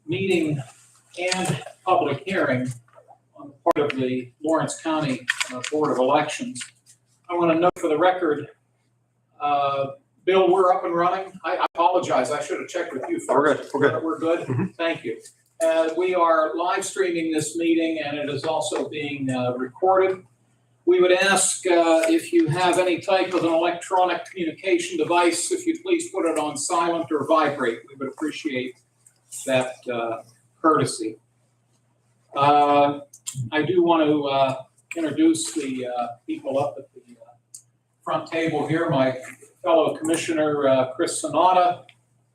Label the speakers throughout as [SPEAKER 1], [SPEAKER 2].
[SPEAKER 1] meeting and public hearing on the part of the Lawrence County Board of Elections. I want to note for the record, Bill, we're up and running. I apologize. I should have checked with you first.
[SPEAKER 2] We're good. We're good.
[SPEAKER 1] We're good?
[SPEAKER 2] Mhm.
[SPEAKER 1] Thank you. We are live streaming this meeting and it is also being recorded. We would ask if you have any type of an electronic communication device, if you'd please put it on silent or vibrate. We would appreciate that courtesy. I do want to introduce the people up at the front table here. My fellow Commissioner Chris Sonata,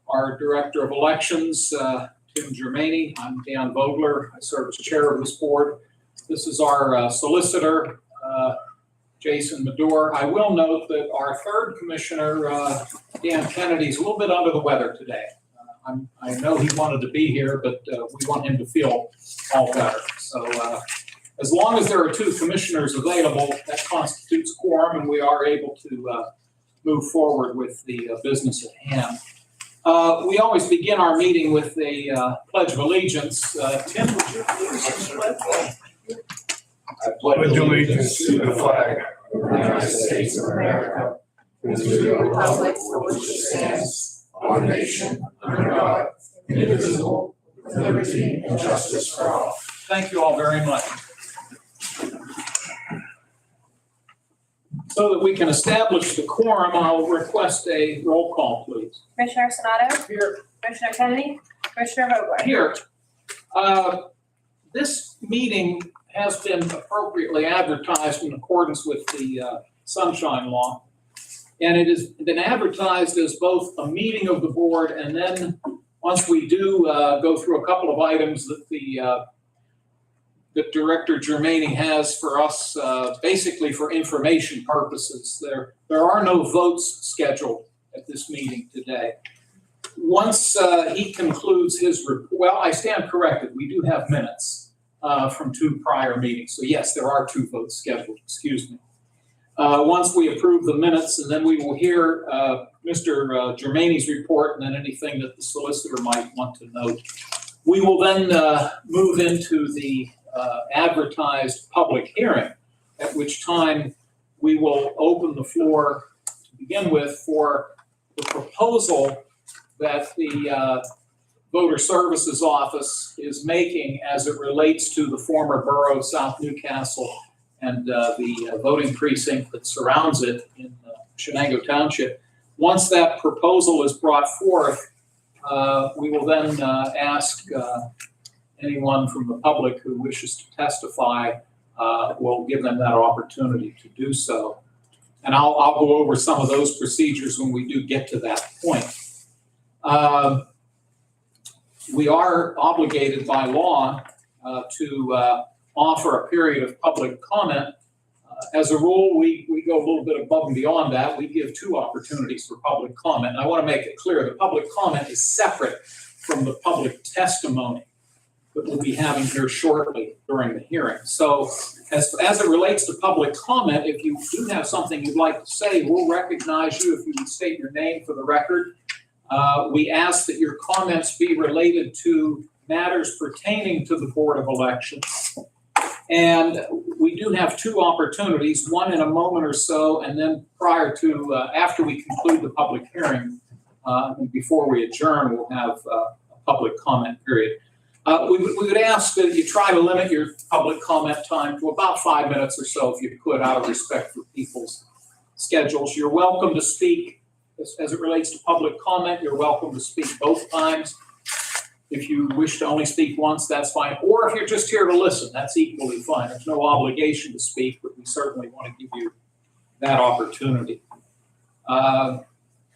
[SPEAKER 1] our Director of Elections, Tim Germani. I'm Dan Vogler. I serve as chair of this board. This is our solicitor, Jason Medore. I will note that our third commissioner, Dan Kennedy, is a little bit under the weather today. I know he wanted to be here, but we want him to feel all better. So as long as there are two commissioners available, that constitutes quorum, and we are able to move forward with the business at hand. We always begin our meeting with a Pledge of Allegiance. Tim, would you please pledge?
[SPEAKER 3] I pledge allegiance to the flag of the United States of America and to the republic for which it stands, one nation, under God, indivisible, with liberty and justice for all.
[SPEAKER 1] Thank you all very much. So that we can establish the quorum, I'll request a roll call, please.
[SPEAKER 4] Commissioner Sonato?
[SPEAKER 1] Here.
[SPEAKER 4] Commissioner Kennedy? Commissioner Vogler?
[SPEAKER 1] Here. This meeting has been appropriately advertised in accordance with the Sunshine Law. And it has been advertised as both a meeting of the board, and then once we do go through a couple of items that that Director Germani has for us, basically for information purposes. There are no votes scheduled at this meeting today. Once he concludes his report, well, I stand corrected. We do have minutes from two prior meetings. So yes, there are two votes scheduled, excuse me. Once we approve the minutes, and then we will hear Mr. Germani's report and then anything that the solicitor might want to note. We will then move into the advertised public hearing, at which time we will open the floor to begin with for the proposal that the Voter Services Office is making as it relates to the former borough of South Newcastle and the voting precinct that surrounds it in Shenango Township. Once that proposal is brought forth, we will then ask anyone from the public who wishes to testify. We'll give them that opportunity to do so. And I'll go over some of those procedures when we do get to that point. We are obligated by law to offer a period of public comment. As a rule, we go a little bit above and beyond that. We give two opportunities for public comment. And I want to make it clear the public comment is separate from the public testimony that we'll be having here shortly during the hearing. So as it relates to public comment, if you do have something you'd like to say, we'll recognize you if you would state your name for the record. We ask that your comments be related to matters pertaining to the Board of Elections. And we do have two opportunities, one in a moment or so, and then prior to, after we conclude the public hearing, and before we adjourn, we'll have a public comment period. We would ask that you try to limit your public comment time to about 5 minutes or so, if you could, out of respect for people's schedules. You're welcome to speak, as it relates to public comment, you're welcome to speak both times. If you wish to only speak once, that's fine. Or if you're just here to listen, that's equally fine. There's no obligation to speak, but we certainly want to give you that opportunity.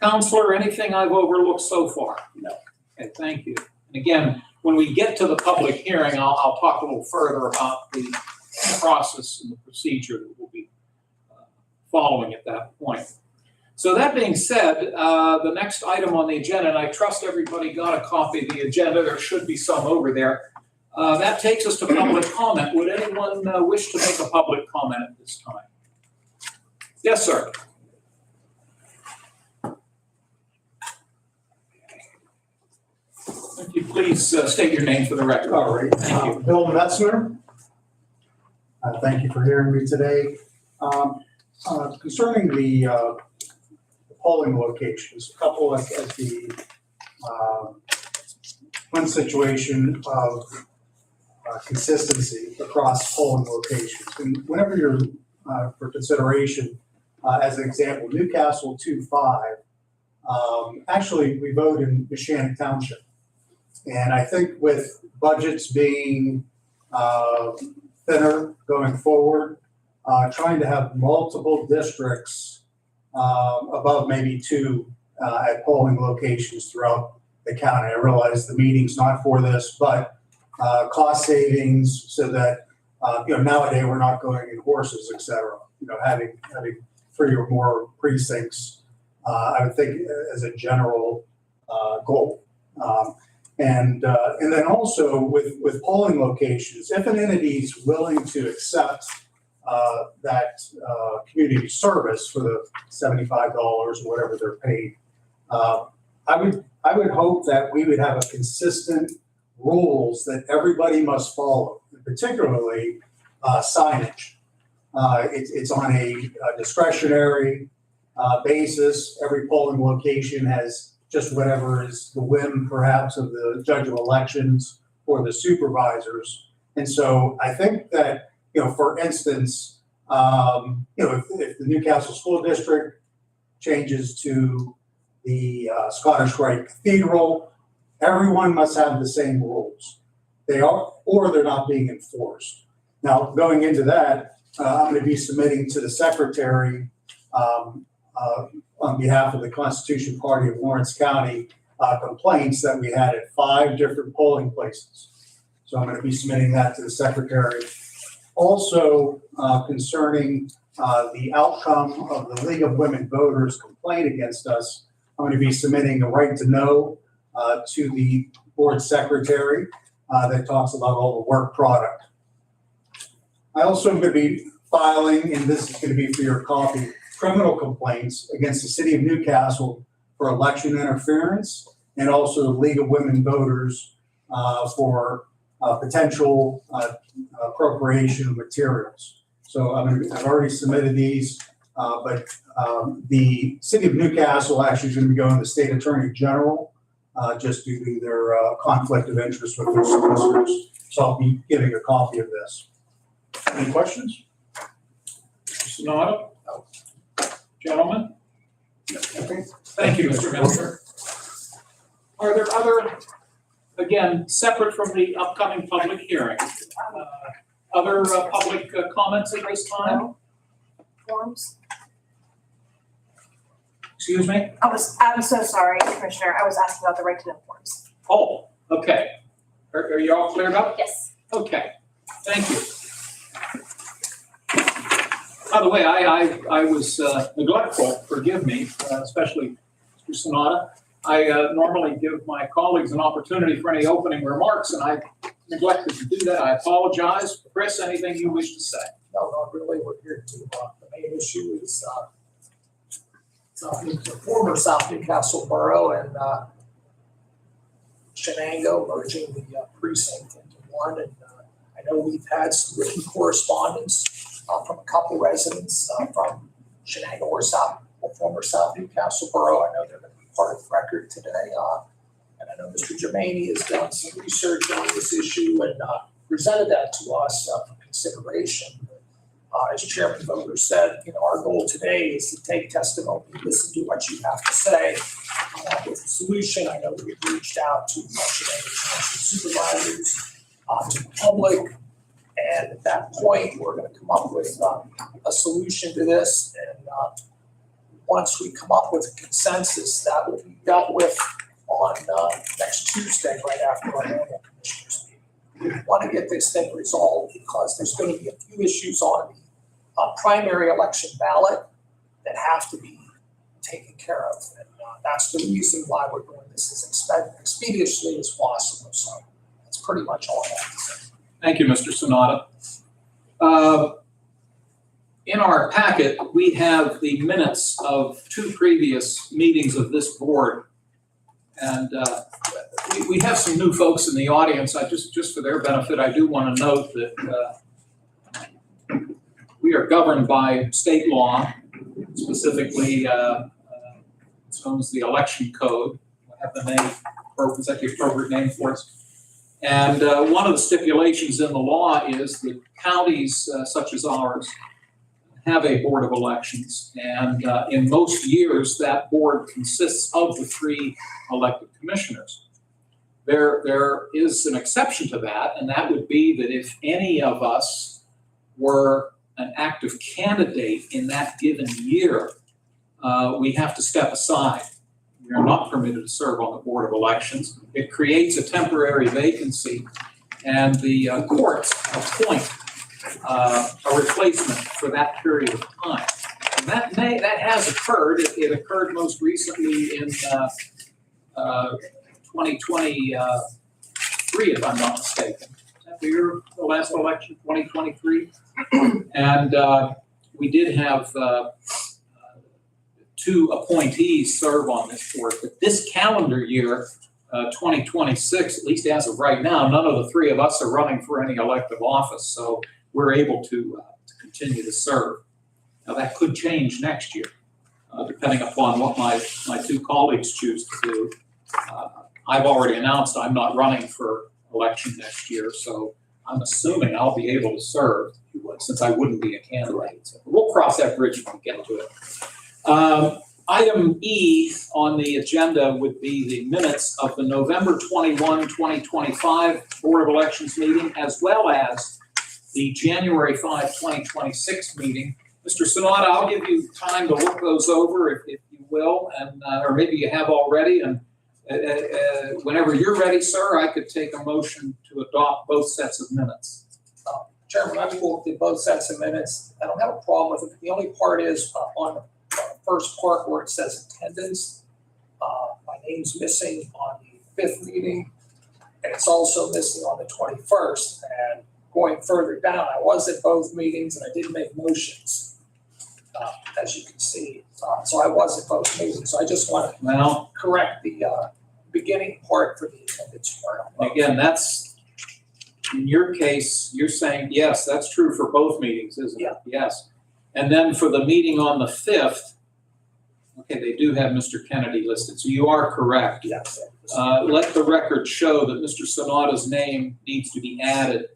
[SPEAKER 1] Counselor, anything I've overlooked so far? No. Okay, thank you. And again, when we get to the public hearing, I'll talk a little further about the process and the procedure that we'll be following at that point. So that being said, the next item on the agenda, and I trust everybody got a copy of the agenda, there should be some over there. That takes us to public comment. Would anyone wish to make a public comment at this time? Yes, sir. If you please state your name for the record.
[SPEAKER 2] All right,
[SPEAKER 1] Thank you.
[SPEAKER 2] Bill Metzner. Thank you for hearing me today. Concerning the polling locations, a couple at the one situation of consistency across polling locations. And whenever you're for consideration, as an example, Newcastle 2-5, actually we vote in Neshannock Township. And I think with budgets being thinner going forward, trying to have multiple districts above maybe 2 at polling locations throughout the county. I realize the meeting's not for this, but cost savings so that, nowadays we're not going in horses, et cetera. Having 3 or more precincts, I would think as a general goal. And then also with polling locations, if an entity is willing to accept that community service for the $75 or whatever they're paid, I would hope that we would have a consistent rules that everybody must follow, particularly signage. It's on a discretionary basis. Every polling location has just whatever is the whim perhaps of the judge of elections or the supervisors. And so I think that, for instance, if the Newcastle School District changes to the Scottish Rite Cathedral, everyone must have the same rules. They are, or they're not being enforced. Now, going into that, I'm going to be submitting to the secretary on behalf of the Constitution Party of Lawrence County complaints that we had at 5 different polling places. So I'm going to be submitting that to the secretary. Also, concerning the outcome of the League of Women Voters complaint against us, I'm going to be submitting a right to know to the board secretary that talks about all the work product. I also am going to be filing, and this is going to be for your copy, criminal complaints against the city of Newcastle for election interference, and also the League of Women Voters for potential appropriation of materials. So I've already submitted these, but the city of Newcastle actually is going to be going to the state attorney general just due to their conflict of interest with their solicitors. So I'll be giving a copy of this. Any questions?
[SPEAKER 1] Mr. Sonata? Gentlemen? Thank you, Mr. Metzger. Are there other, again, separate from the upcoming public hearing, other public comments at this time?
[SPEAKER 4] Forms?
[SPEAKER 1] Excuse me?
[SPEAKER 4] I'm so sorry, Commissioner. I was asking about the right to know forms.
[SPEAKER 1] Oh, okay. Are you all cleared up?
[SPEAKER 4] Yes.
[SPEAKER 1] Okay, thank you. By the way, I was neglectful, forgive me, especially Mr. Sonata. I normally give my colleagues an opportunity for any opening remarks, and I neglected to do that. I apologize. Chris, anything you wish to say?
[SPEAKER 5] No, not really. We're here to, the main issue is the former South Newcastle Borough and Shenango merging the precinct into one. And I know we've had some written correspondence from a couple residents from Shenango or former South Newcastle Borough. I know they're going to be part of the record today. And I know Mr. Germaini has done some research on this issue and presented that to us for consideration. As Chairman Vogler said, our goal today is to take testimony, listen to what you have to say. With the solution, I know we've reached out to Shenango Township supervisors, to the public, and at that point, we're going to come up with a solution to this. And once we come up with a consensus, that will be dealt with on next Tuesday, right after our annual commissioners meeting. We want to get this thing resolved because there's going to be a few issues on the primary election ballot that have to be taken care of. And that's the reason why we're doing this as expeditiously as possible. So that's pretty much all I have to say.
[SPEAKER 1] Thank you, Mr. Sonata. In our packet, we have the minutes of 2 previous meetings of this board. And we have some new folks in the audience. Just for their benefit, I do want to note that we are governed by state law, specifically it's known as the election code. I have the name, or is that the appropriate name for it? And one of the stipulations in the law is that counties such as ours have a board of elections. And in most years, that board consists of the 3 elected commissioners. There is an exception to that, and that would be that if any of us were an active candidate in that given year, we have to step aside. We are not permitted to serve on the Board of Elections. It creates a temporary vacancy, and the courts appoint a replacement for that period of time. And that has occurred. It occurred most recently in 2023, if I'm not mistaken. Is that the last election, 2023? And we did have 2 appointees serve on this board, but this calendar year, 2026, at least as of right now, none of the 3 of us are running for any elective office, so we're able to continue to serve. Now, that could change next year, depending upon what my 2 colleagues choose to do. I've already announced I'm not running for election next year, so I'm assuming I'll be able to serve, since I wouldn't be a candidate. So we'll cross that bridge when we get to it. Item E on the agenda would be the minutes of the November 21, 2025 Board of Elections meeting, as well as the January 5, 2026 meeting. Mr. Sanada, I'll give you time to look those over if you will, and or maybe you have already. And whenever you're ready, sir, I could take a motion to adopt both sets of minutes.
[SPEAKER 5] Chairman, I will do both sets of minutes. I don't have a problem with it. The only part is on the first part where it says attendance. My name's missing on the 5th meeting, and it's also missing on the 21st. And going further down, I was at both meetings and I did make motions, as you can see. So I was at both meetings. So I just want to correct the beginning part for the attendance part.
[SPEAKER 1] Again, that's, in your case, you're saying, yes, that's true for both meetings, isn't it?
[SPEAKER 5] Yeah.
[SPEAKER 1] Yes. And then for the meeting on the 5th, okay, they do have Mr. Kennedy listed, so you are correct.
[SPEAKER 5] Yes.
[SPEAKER 1] Let the record show that Mr. Sanada's name needs to be added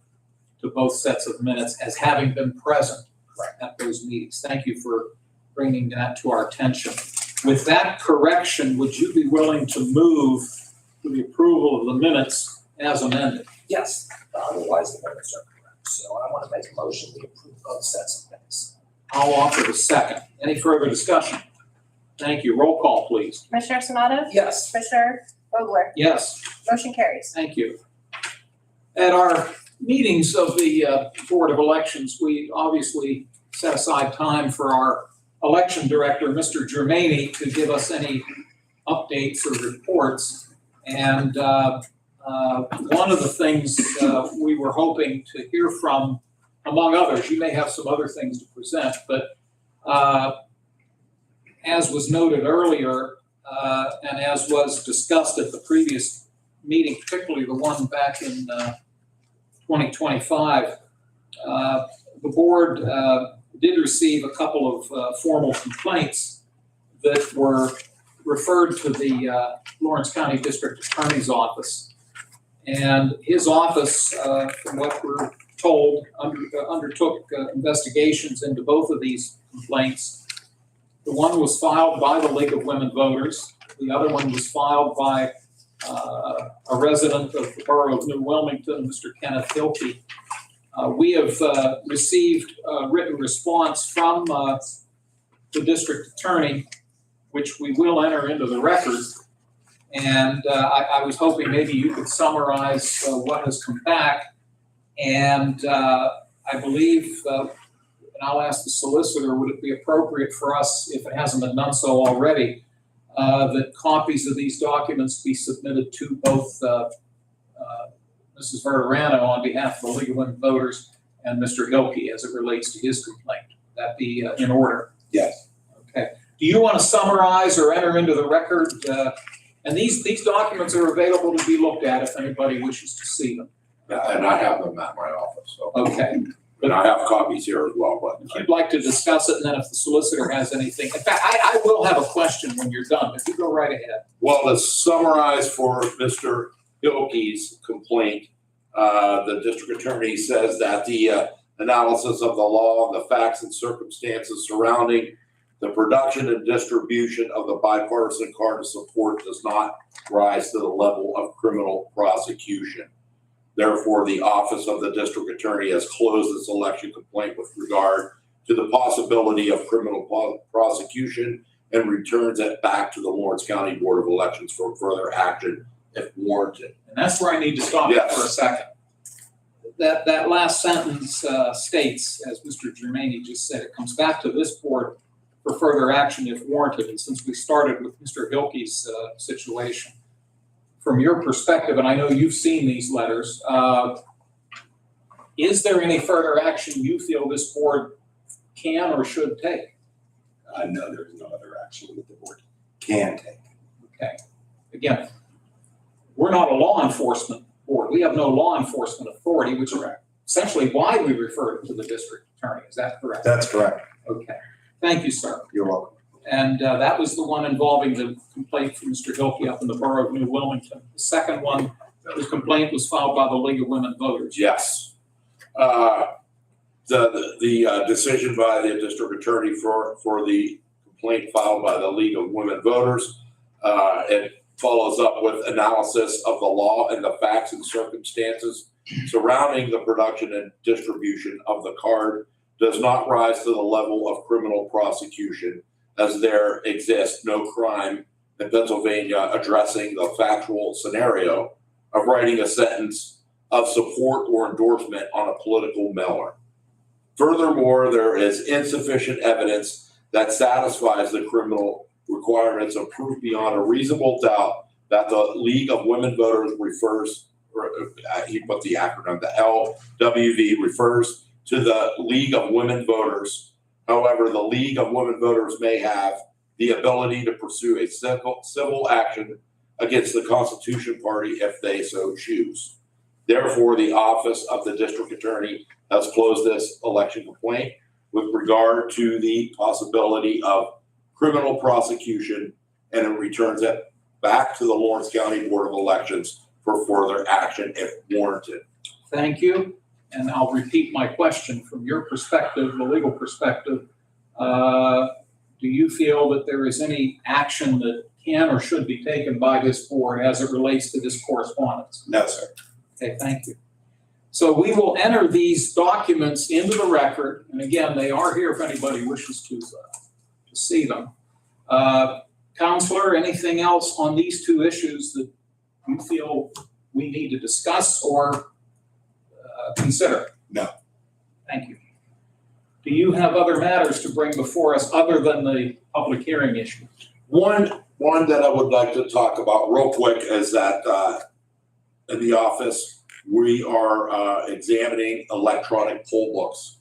[SPEAKER 1] to both sets of minutes as having been present at those meetings. Thank you for bringing that to our attention. With that correction, would you be willing to move to the approval of the minutes as amended?
[SPEAKER 5] Yes, otherwise the minutes are correct. So I want to make a motion to approve both sets of minutes.
[SPEAKER 1] I'll offer the second. Any further discussion? Thank you. Roll call, please.
[SPEAKER 4] Commissioner Sanada?
[SPEAKER 5] Yes.
[SPEAKER 4] Commissioner Vogler?
[SPEAKER 1] Yes,
[SPEAKER 4] Motion carries.
[SPEAKER 1] thank you. At our meetings of the Board of Elections, we obviously set aside time for our election director, Mr. Germaini, to give us any updates or reports. And one of the things we were hoping to hear from, among others, you may have some other things to present, but as was noted earlier, and as was discussed at the previous meeting, particularly the one back in 2025, the board did receive a couple of formal complaints that were referred to the Lawrence County District Attorney's Office. And his office, from what we're told, undertook investigations into both of these complaints. The one was filed by the League of Women Voters. The other one was filed by a resident of the borough of New Wilmington, Mr. Kenneth Hilke. We have received a written response from the district attorney, which we will enter into the record. And I was hoping maybe you could summarize what has come back. And I believe, and I'll ask the solicitor, would it be appropriate for us, if it hasn't been done so already, that copies of these documents be submitted to both Mrs. Verderano on behalf of the League of Women Voters and Mr. Hilke as it relates to his complaint? Would that be in order?
[SPEAKER 3] Yes.
[SPEAKER 1] Okay. Do you want to summarize or enter into the record And these documents are available to be looked at if anybody wishes to see them.
[SPEAKER 3] And I have them at my office, so,
[SPEAKER 1] Okay.
[SPEAKER 3] and I have copies here as well, but
[SPEAKER 1] If you'd like to discuss it, and then if the solicitor has anything, in fact, I will have a question when you're done, if you go right ahead.
[SPEAKER 3] well, to summarize for Mr. Gilkey's complaint, the district attorney says that the analysis of the law and the facts and circumstances surrounding the production and distribution of the bipartisan card of support does not rise to the level of criminal prosecution. Therefore, the office of the district attorney has closed its election complaint with regard to the possibility of criminal prosecution and returns it back to the Lawrence County Board of Elections for further action if warranted.
[SPEAKER 1] And that's where I need to stop you
[SPEAKER 3] Yes.
[SPEAKER 1] for a second. That last sentence states, as Mr. Germaini just said, it comes back to this board for further action if warranted. And since we started with Mr. Hilke's situation, from your perspective, and I know you've seen these letters, is there any further action you feel this board can or should take?
[SPEAKER 6] No, there is no other action that the board can take.
[SPEAKER 1] Okay. Again, we're not a law enforcement board. We have no law enforcement authority, which is essentially why we refer it to the district attorney. Is that correct?
[SPEAKER 6] That's correct.
[SPEAKER 1] Okay. Thank you, sir.
[SPEAKER 6] You're welcome.
[SPEAKER 1] And that was the one involving the complaint from Mr. Hilke up in the borough of New Wilmington. The second one, the complaint was filed by the League of Women Voters.
[SPEAKER 3] Yes. The decision by the district attorney for the complaint filed by the League of Women Voters, it follows up with analysis of the law and the facts and circumstances surrounding the production and distribution of the card does not rise to the level of criminal prosecution, as there exists no crime in Pennsylvania addressing the factual scenario of writing a sentence of support or endorsement on a political mailer. Furthermore, there is insufficient evidence that satisfies the criminal requirements of proof beyond a reasonable doubt that the League of Women Voters refers, or he put the acronym, the LWV refers to the League of Women Voters. However, the League of Women Voters may have the ability to pursue a civil action against the Constitution Party if they so choose. Therefore, the office of the district attorney has closed this election complaint with regard to the possibility of criminal prosecution, and it returns it back to the Lawrence County Board of Elections for further action if warranted.
[SPEAKER 1] Thank you. And I'll repeat my question from your perspective, the legal perspective. Do you feel that there is any action that can or should be taken by this board as it relates to this correspondence?
[SPEAKER 6] No, sir.
[SPEAKER 1] Okay, thank you. So we will enter these documents into the record, and again, they are here if anybody wishes to see them. Counselor, anything else on these two issues that you feel we need to discuss or consider?
[SPEAKER 6] No.
[SPEAKER 1] Thank you. Do you have other matters to bring before us other than the public hearing issue?
[SPEAKER 3] One that I would like to talk about real quick is that in the office, we are examining electronic poll books.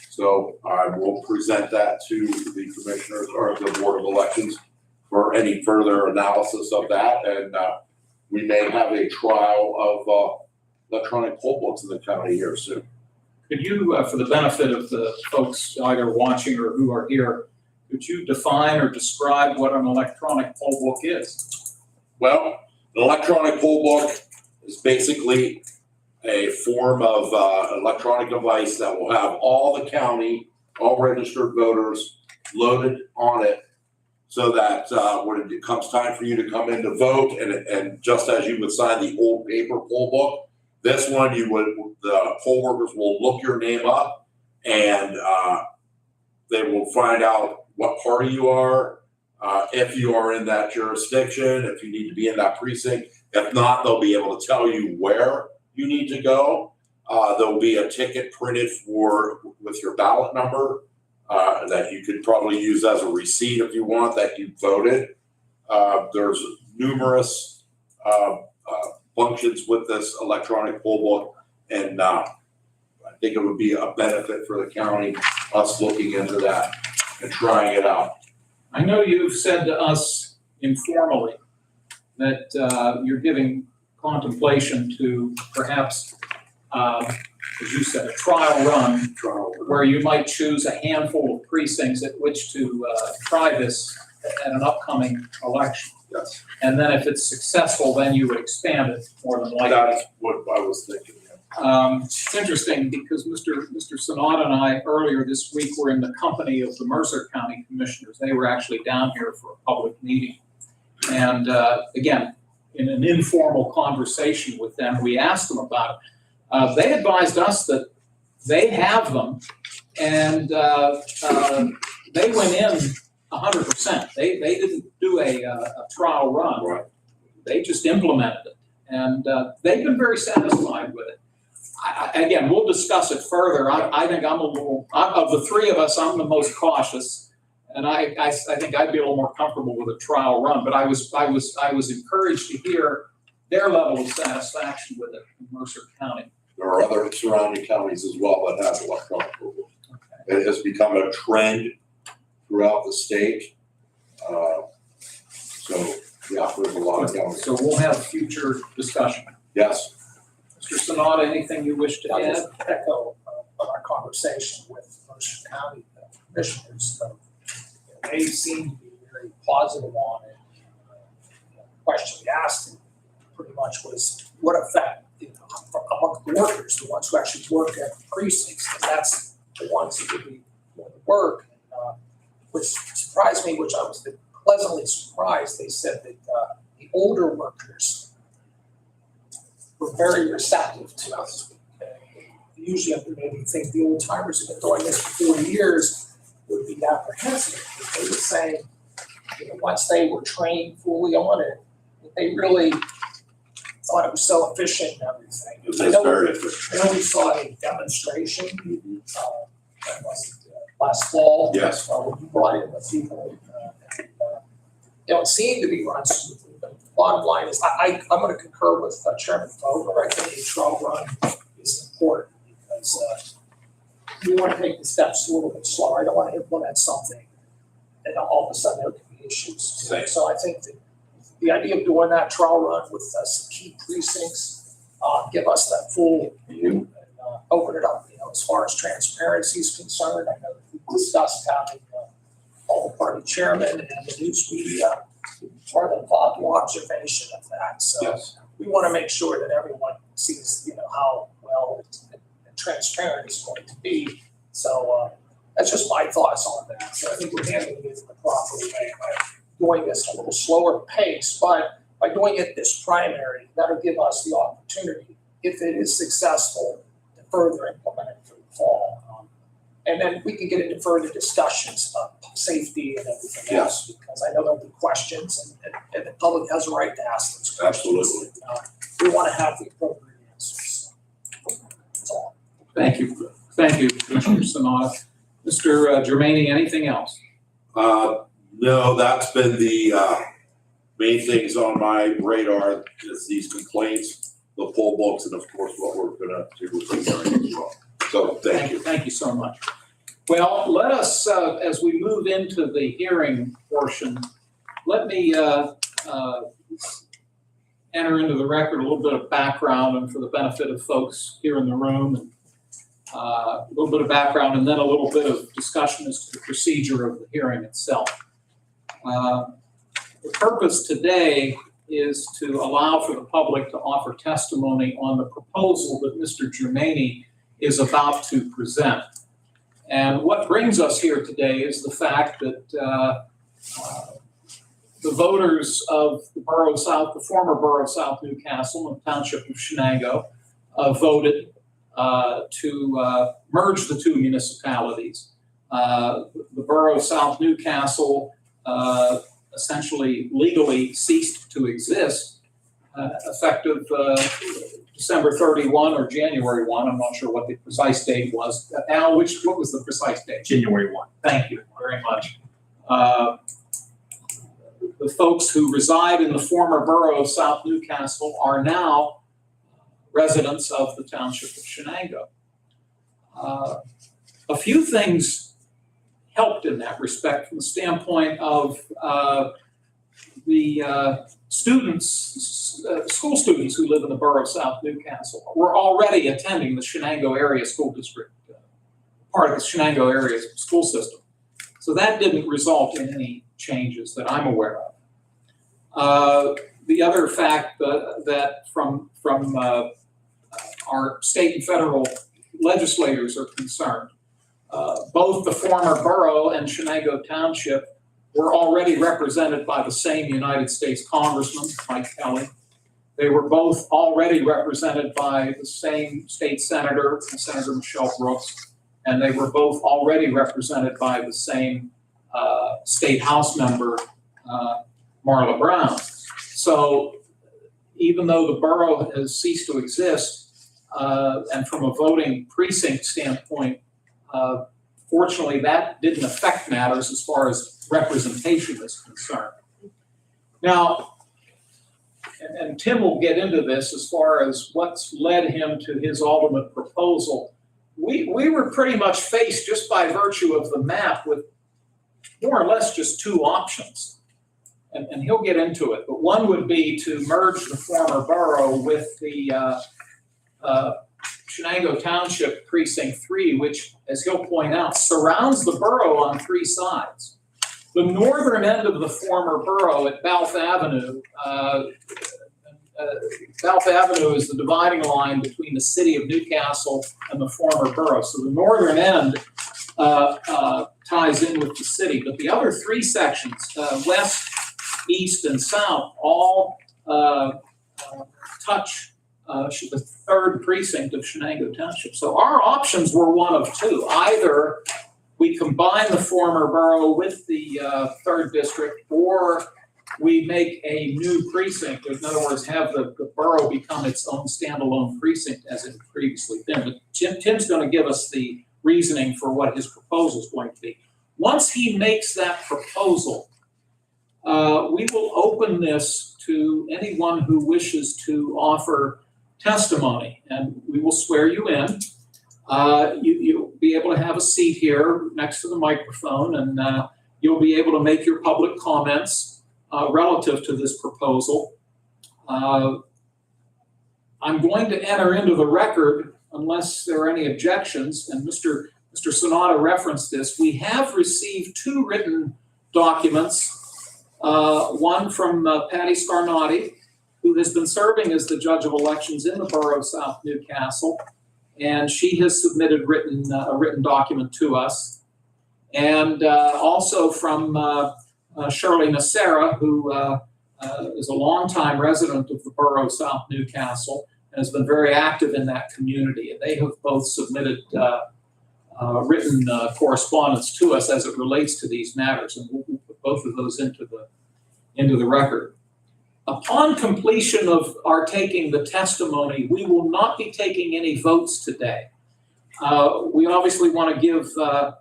[SPEAKER 3] So I will present that to the commissioners or the Board of Elections for any further analysis of that. And we may have a trial of electronic poll books in the county here soon.
[SPEAKER 1] Could you, for the benefit of the folks either watching or who are here, could you define or describe what an electronic poll book is?
[SPEAKER 3] Well, an electronic poll book is basically a form of electronic device that will have all the county, all registered voters loaded on it so that when it comes time for you to come in to vote, and just as you would sign the old paper poll book, this one the poll workers will look your name up and they will find out what party you are, if you are in that jurisdiction, if you need to be in that precinct. If not, they'll be able to tell you where you need to go. There'll be a ticket printed with your ballot number that you could probably use as a receipt if you want that you voted. There's numerous functions with this electronic poll book, and I think it would be a benefit for the county, us looking into that and trying it out.
[SPEAKER 1] I know you've said to us informally that you're giving contemplation to perhaps, as you said, a trial run where you might choose a handful of precincts at which to try this at an upcoming election.
[SPEAKER 3] Yes,
[SPEAKER 1] And then if it's successful, then you would expand it more than likely.
[SPEAKER 3] that's what I was thinking.
[SPEAKER 1] It's interesting because Mr. Sanada and I earlier this week were in the company of the Mercer County Commissioners. They were actually down here for a public meeting. And again, in an informal conversation with them, we asked them about it. They advised us that they have them and they went in 100%. They didn't do a trial run.
[SPEAKER 3] Right.
[SPEAKER 1] They just implemented it. And they've been very satisfied with it. Again, we'll discuss it further. I think of the three of us, I'm the most cautious. And I think I'd be a little more comfortable with a trial run, but I was encouraged to hear their level of satisfaction with it in Mercer County.
[SPEAKER 3] There are other surrounding counties as well that have electronic voting. It has become a trend throughout the state. So, yeah, there's a lot of counties.
[SPEAKER 1] So we'll have future discussion.
[SPEAKER 3] Yes,
[SPEAKER 1] Mr. Sanada, anything you wish to
[SPEAKER 5] I
[SPEAKER 1] add?
[SPEAKER 5] just echo our conversation with Mercer County commissioners. They seem to be very positive on it. The question we asked them pretty much was, what effect, among the workers, the ones who actually work at the precincts, because that's the ones who would be doing the work. Which surprised me, which I was pleasantly surprised. They said that the older workers were very receptive to us. Usually, I maybe think the old timers who've been doing this for 40 years would be apprehensive. But they were saying, once they were trained fully on it, they really thought it was so efficient and everything.
[SPEAKER 3] it is very efficient.
[SPEAKER 5] I know we saw a demonstration, that was last fall.
[SPEAKER 3] Yes.
[SPEAKER 5] When you brought in the people, it seemed to be run smoothly, but the bottom line is, I'm gonna concur with Chairman Vogler. I think a trial run is important because we wanna take the steps a little bit slower. I don't wanna implement something and all of a sudden there could be issues.
[SPEAKER 3] Same.
[SPEAKER 5] So I think that the idea of doing that trial run with some key precincts, give us that full view and open it up, as far as transparency is concerned. I know we discussed having all the party chairmen and the news media part of the thoughtful observation of that. So
[SPEAKER 3] Yes,
[SPEAKER 5] we want to make sure that everyone sees, how well and transparent it's going to be. So that's just my thoughts on that. So I think we're handling it in the proper way by doing this at a little slower pace, but by doing it this primary, that'll give us the opportunity, if it is successful, to further implement it for the fall. And then we can get into further discussions about safety and everything else, because I know there'll be questions and the public has a right to ask those questions.
[SPEAKER 3] Absolutely.
[SPEAKER 5] We want to have the appropriate answers. That's all.
[SPEAKER 1] Thank you, Commissioner Sanada. Mr. Germaini, anything else?
[SPEAKER 3] no, that's been the main things on my radar is these complaints, the poll books, and of course what we're gonna do with the hearing as well. So thank you.
[SPEAKER 1] Thank you so much. Well, let us, as we move into the hearing portion, let me enter into the record a little bit of background and for the benefit of folks here in the room, and a little bit of background and then a little bit of discussion as to the procedure of the hearing itself. The purpose today is to allow for the public to offer testimony on the proposal that Mr. Germaini is about to present. And what brings us here today is the fact that the voters of the Borough of South, the former Borough of South Newcastle and Township of Shenango voted to merge the two municipalities. The Borough of South Newcastle essentially legally ceased to exist effective December 31 or January 1. I'm not sure what the precise date was. Al, what was the precise date?
[SPEAKER 7] January 1.
[SPEAKER 1] Thank you very much. The folks who reside in the former Borough of South Newcastle are now residents of the Township of Shenango. A few things helped in that respect from the standpoint of school students who live in the borough of South Newcastle were already attending the Shenango Area School District, part of the Shenango area school system. So that didn't result in any changes that I'm aware of. The other fact that from our state and federal legislators are concerned, both the former borough and Shenango Township were already represented by the same United States Congressman, Mike Kelly. They were both already represented by the same state senator, Senator Michelle Brooks, and they were both already represented by the same state house member, Marla Brown. So even though the borough has ceased to exist, and from a voting precinct standpoint, fortunately, that didn't affect matters as far as representation is concerned. Now, and Tim will get into this as far as what's led him to his ultimate proposal. We were pretty much faced, just by virtue of the map, with more or less just two options. And he'll get into it, but one would be to merge the former borough with the Shenango Township Precinct 3, which, as he'll point out, surrounds the borough on three sides. The northern end of the former borough at Balfe Avenue, Balfe Avenue is the dividing line between the city of Newcastle and the former borough. So the northern end ties in with the city, but the other three sections, west, east, and south, all touch the third precinct of Shenango Township. So our options were one of two. Either we combine the former borough with the third district, or we make a new precinct. In other words, have the borough become its own standalone precinct as it had previously been. But Tim's going to give us the reasoning for what his proposal is going to be. Once he makes that proposal, we will open this to anyone who wishes to offer testimony, and we will swear you in. You'll be able to have a seat here next to the microphone, and you'll be able to make your public comments relative to this proposal. I'm going to enter into the record, unless there are any objections, and Mr. Sonata referenced this. We have received two written documents, one from Patty Scarnati, who has been serving as the judge of elections in the borough of South Newcastle, and she has submitted a written document to us. And also from Shirley Nacera, who is a longtime resident of the borough of South Newcastle and has been very active in that community. And they have both submitted written correspondence to us as it relates to these matters, and we'll put both of those into the record. Upon completion of our taking the testimony, we will not be taking any votes today. We obviously want to give some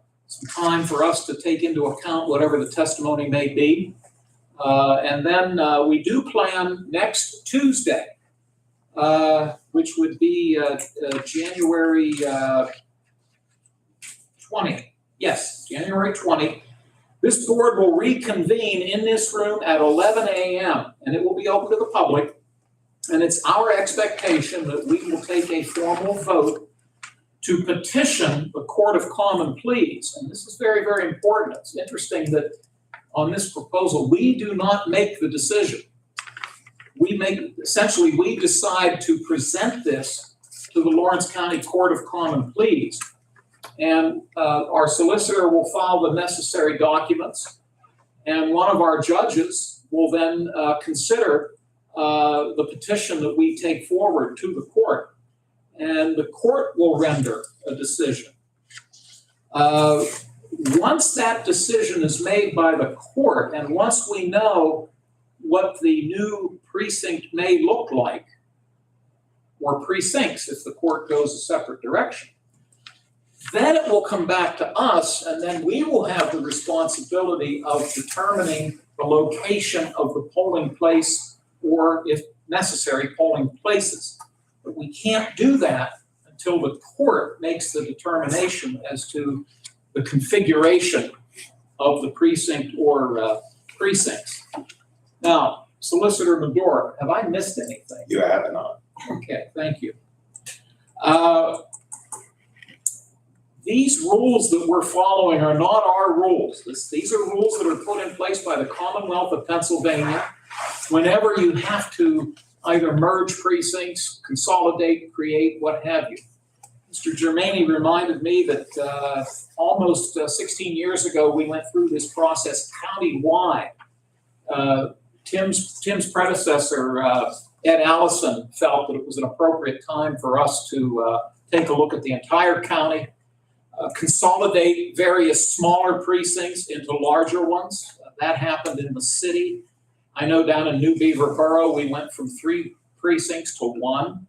[SPEAKER 1] time for us to take into account whatever the testimony may be. And then we do plan next Tuesday, which would be January 20th. Yes, January 20th. This board will reconvene in this room at 11 a.m. and it will be open to the public. And it's our expectation that we will take a formal vote to petition the Court of Common Pleas. And this is very, very important. It's interesting that on this proposal, we do not make the decision. Essentially, we decide to present this to the Lawrence County Court of Common Pleas. And our solicitor will file the necessary documents, and one of our judges will then consider the petition that we take forward to the court, and the court will render a decision. Once that decision is made by the court, and once we know what the new precinct may look like, or precincts if the court goes a separate direction, then it will come back to us, and then we will have the responsibility of determining the location of the polling place, or if necessary, polling places. But we can't do that until the court makes the determination as to the configuration of the precinct or precincts. Now, Solicitor Medora, have I missed anything?
[SPEAKER 6] You have it on.
[SPEAKER 1] Okay, thank you. These rules that we're following are not our rules. These are rules that are put in place by the Commonwealth of Pennsylvania whenever you have to either merge precincts, consolidate, create, what have you. Mr. Germaini reminded me that almost 16 years ago, we went through this process county-wide. Tim's predecessor, Ed Allison, felt that it was an appropriate time for us to take a look at the entire county, consolidate various smaller precincts into larger ones. That happened in the city. I know down in New Beaver Borough, we went from 3 precincts to 1.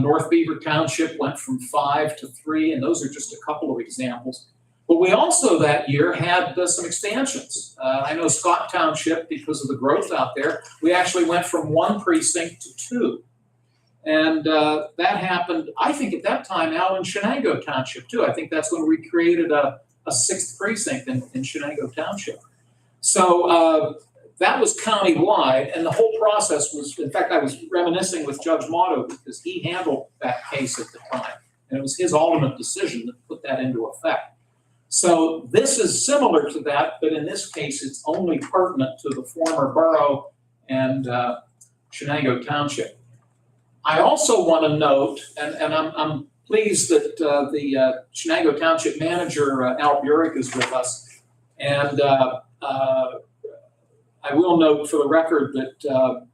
[SPEAKER 1] North Beaver Township went from 5 to 3, and those are just a couple of examples. But we also that year had some expansions. I know Scott Township, because of the growth out there, we actually went from 1 precinct to 2. And that happened, I think at that time, out in Shenango Township too. I think that's when we created a 6th precinct in Shenango Township. So that was countywide, and the whole process was, in fact, I was reminiscing with Judge Motto because he handled that case at the time. And it was his ultimate decision that put that into effect. So this is similar to that, but in this case, it's only pertinent to the former borough and Shenango Township. I also want to note, and I'm pleased that the Shenango Township manager, Al Burek, is with us. And I will note for the record that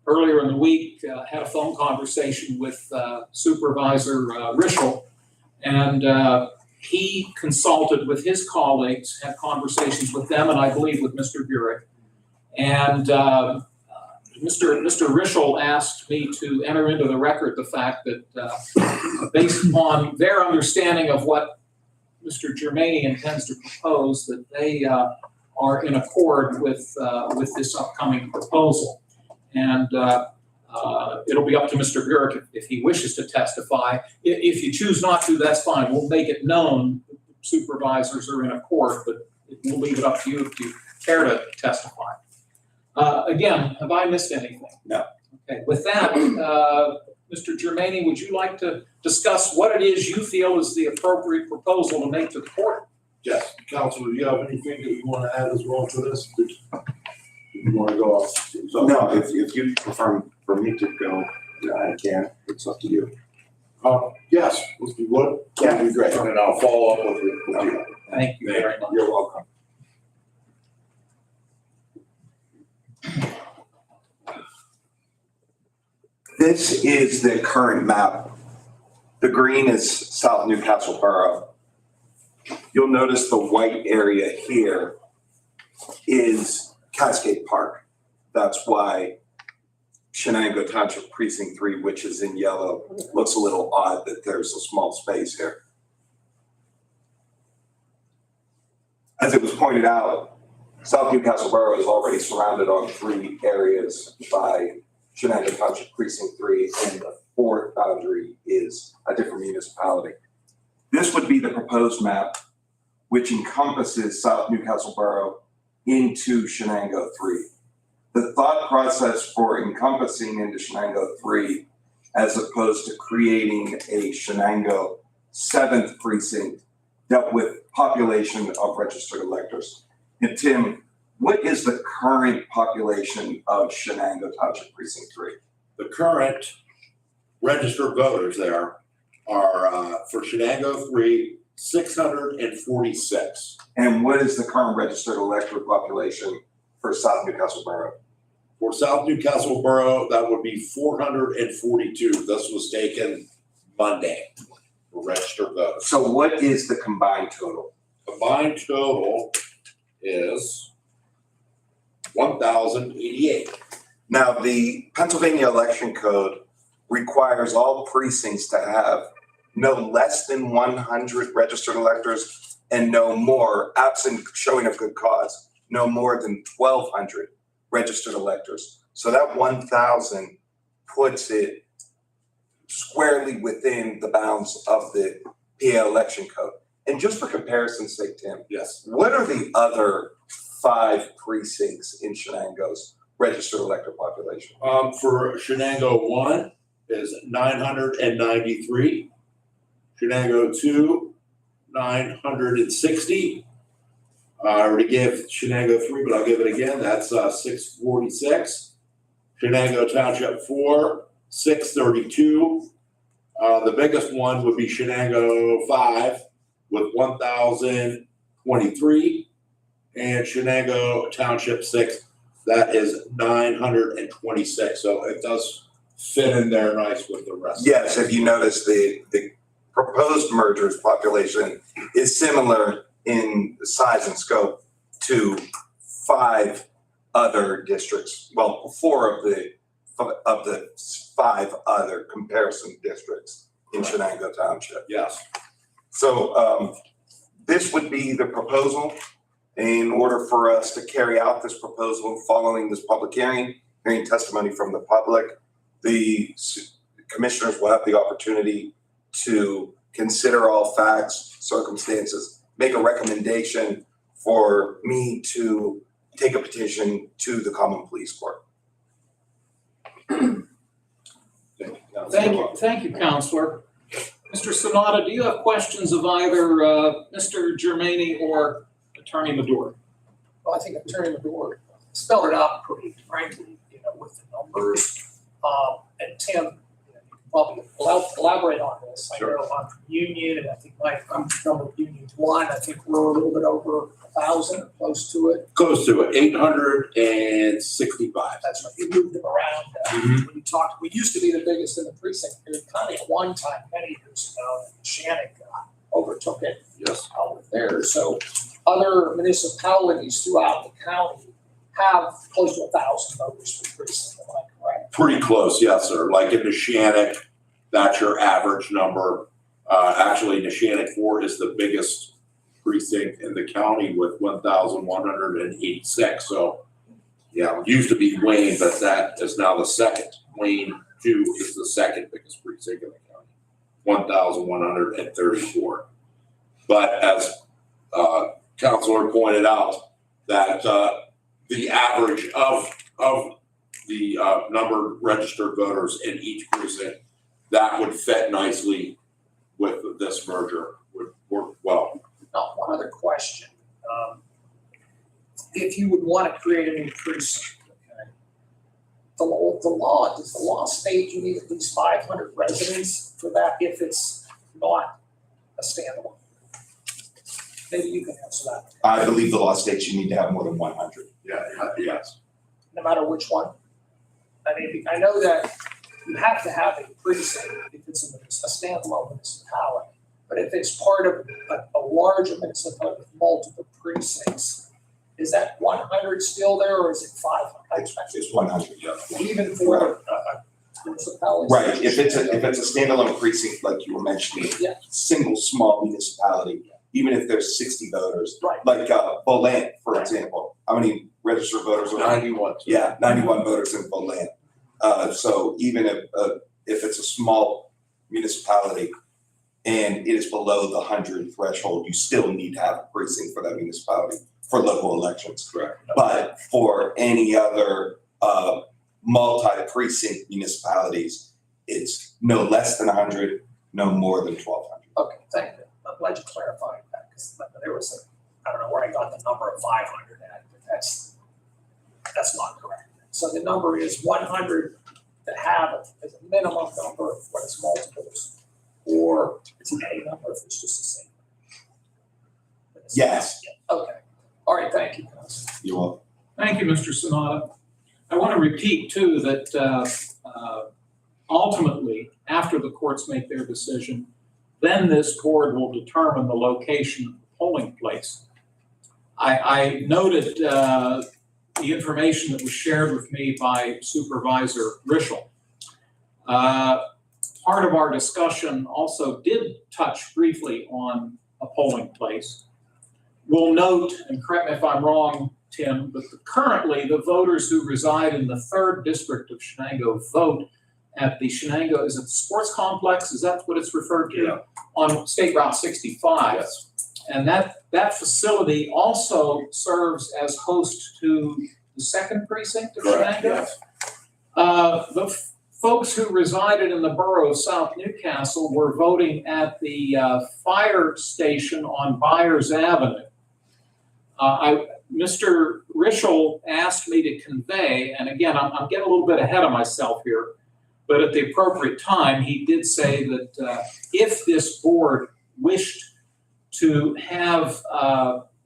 [SPEAKER 1] earlier in the week, had a phone conversation with Supervisor Rischel, and he consulted with his colleagues, had conversations with them, and I believe with Mr. Burek. And Mr. Rischel asked me to enter into the record the fact that based upon their understanding of what Mr. Germaini intends to propose, that they are in accord with this upcoming proposal. And it'll be up to Mr. Burek if he wishes to testify. If you choose not to, that's fine. We'll make it known supervisors are in accord, but we'll leave it up to you if you care to testify. Again, have I missed anything?
[SPEAKER 6] No.
[SPEAKER 1] Okay, with that, Mr. Germaini, would you like to discuss what it is you feel is the appropriate proposal to make to the court?
[SPEAKER 3] Yes, Council, do you have anything that you want to add as well to this? Do you want to go off?
[SPEAKER 6] No, if you prefer for me to go, I can. It's up to you.
[SPEAKER 3] Yes, if you would, that'd be great. And I'll follow up with you.
[SPEAKER 1] Thank you very much.
[SPEAKER 6] You're welcome. This is the current map. The green is South Newcastle Borough. You'll notice the white area here is Cascade Park. That's why Shenango Township Precinct 3, which is in yellow, looks a little odd that there's a small space here. As it was pointed out, South Newcastle Borough is already surrounded on 3 areas by Shenango Township Precinct 3, and the 4th boundary is a different municipality. This would be the proposed map, which encompasses South Newcastle Borough into Shenango 3. The thought process for encompassing into Shenango 3, as opposed to creating a Shenango 7th precinct, dealt with population of registered electors. And Tim, what is the current population of Shenango Township Precinct 3?
[SPEAKER 3] The current registered voters there are, for Shenango 3, 646.
[SPEAKER 6] And what is the current registered elector population for South Newcastle Borough?
[SPEAKER 3] For South Newcastle Borough, that would be 442. This was taken Monday for registered voters.
[SPEAKER 6] So what is the combined total?
[SPEAKER 3] Combined total is 1,088.
[SPEAKER 6] Now, the Pennsylvania Election Code requires all precincts to have no less than 100 registered electors and no more, absent showing of good cause, no more than 1,200 registered electors. So that 1,000 puts it squarely within the bounds of the PA Election Code. And just for comparison's sake, Tim,
[SPEAKER 3] Yes.
[SPEAKER 6] what are the other 5 precincts in Shenango's registered elector population?
[SPEAKER 3] For Shenango 1 is 993. Shenango 2, 960. I already gave Shenango 3, but I'll give it again. That's 646. Shenango Township 4, 632. The biggest one would be Shenango 5 with 1,023. And Shenango Township 6, that is 926. So it does fit in there nice with the rest.
[SPEAKER 6] Yes, if you notice, the proposed merger's population is similar in size and scope to 5 other districts, well, 4 of the 5 other comparison districts in Shenango Township.
[SPEAKER 3] Yes.
[SPEAKER 6] So this would be the proposal. In order for us to carry out this proposal following this public hearing, hearing testimony from the public, the commissioners will have the opportunity to consider all facts, circumstances, make a recommendation for me to take a petition to the Common Pleas Court.
[SPEAKER 1] Thank you, Counselor. Mr. Sonata, do you have questions of either Mr. Germaini or Attorney Madore?
[SPEAKER 5] Well, I think Attorney Madore spelled it out pretty frankly, with the numbers. And Tim, you can probably elaborate on this. I know I'm from Union, and I think I'm from Union's 1. I think we're a little bit over 1,000, close to it.
[SPEAKER 3] Close to it, 865.
[SPEAKER 5] That's right. We moved them around. When we talked, we used to be the biggest in the precinct here, kind of at one time, many years ago. Shannon overtook it
[SPEAKER 3] Yes.
[SPEAKER 5] with theirs. So other municipalities throughout the county have close to 1,000 voters per precinct. Am I correct?
[SPEAKER 3] Pretty close, yes, sir. Like in Neshannock, that's your average number. Actually, Neshannock 4 is the biggest precinct in the county with 1,186. So, yeah, it used to be Wayne, but that is now the second. Wayne 2 is the second biggest precinct in the county, 1,134. But as Counselor pointed out, that the average of the number of registered voters in each precinct, that would fit nicely with this merger, would work well.
[SPEAKER 5] Now, one other question. If you would want to create a new precinct, okay, does the law state you need at least 500 residents for that if it's not a standalone? Maybe you can answer that,
[SPEAKER 6] I believe the law states you need to have more than 100.
[SPEAKER 3] Yes.
[SPEAKER 5] no matter which one. I mean, I know that you have to have a precinct if it's a standalone municipality. But if it's part of a larger municipality with multiple precincts, is that 100 still there or is it 500?
[SPEAKER 6] It's 100, yeah.
[SPEAKER 5] Even for municipalities?
[SPEAKER 6] Right, if it's a standalone precinct, like you were mentioning,
[SPEAKER 5] Yeah.
[SPEAKER 6] single small municipality, even if there's 60 voters,
[SPEAKER 5] Right.
[SPEAKER 6] like Boland, for example, how many registered voters are?
[SPEAKER 3] 91.
[SPEAKER 6] Yeah, 91 voters in Boland. So even if it's a small municipality and it is below the 100 threshold, you still need to have a precinct for that municipality for local elections.
[SPEAKER 3] Correct.
[SPEAKER 6] But for any other multi-precinct municipalities, it's no less than 100, no more than 1,200.
[SPEAKER 5] Okay, thank you. I'm glad you clarified that because there was I don't know where I got the number of 500 at, but that's not correct. So the number is 100 to have as a minimum number when it's multiples, or it's any number if it's just the same.
[SPEAKER 6] Yes.
[SPEAKER 5] Okay. All right, thank you, Council.
[SPEAKER 6] You will.
[SPEAKER 1] Thank you, Mr. Sonata. I want to repeat too that ultimately, after the courts make their decision, then this board will determine the location of the polling place. I noted the information that was shared with me by Supervisor Rischel. Part of our discussion also did touch briefly on a polling place. We'll note, and correct me if I'm wrong, Tim, but currently the voters who reside in the 3rd district of Shenango vote at the Shenango, is it the sports complex? Is that what it's referred to?
[SPEAKER 3] Yeah.
[SPEAKER 1] On State Route 65.
[SPEAKER 3] Yes.
[SPEAKER 1] And that facility also serves as host to the second precinct of
[SPEAKER 6] Correct,
[SPEAKER 1] Shenango.
[SPEAKER 6] yes.
[SPEAKER 1] The folks who resided in the borough of South Newcastle were voting at the fire station on Byers Avenue. Mr. Rischel asked me to convey, and again, I'm getting a little bit ahead of myself here, but at the appropriate time, he did say that if this board wished to have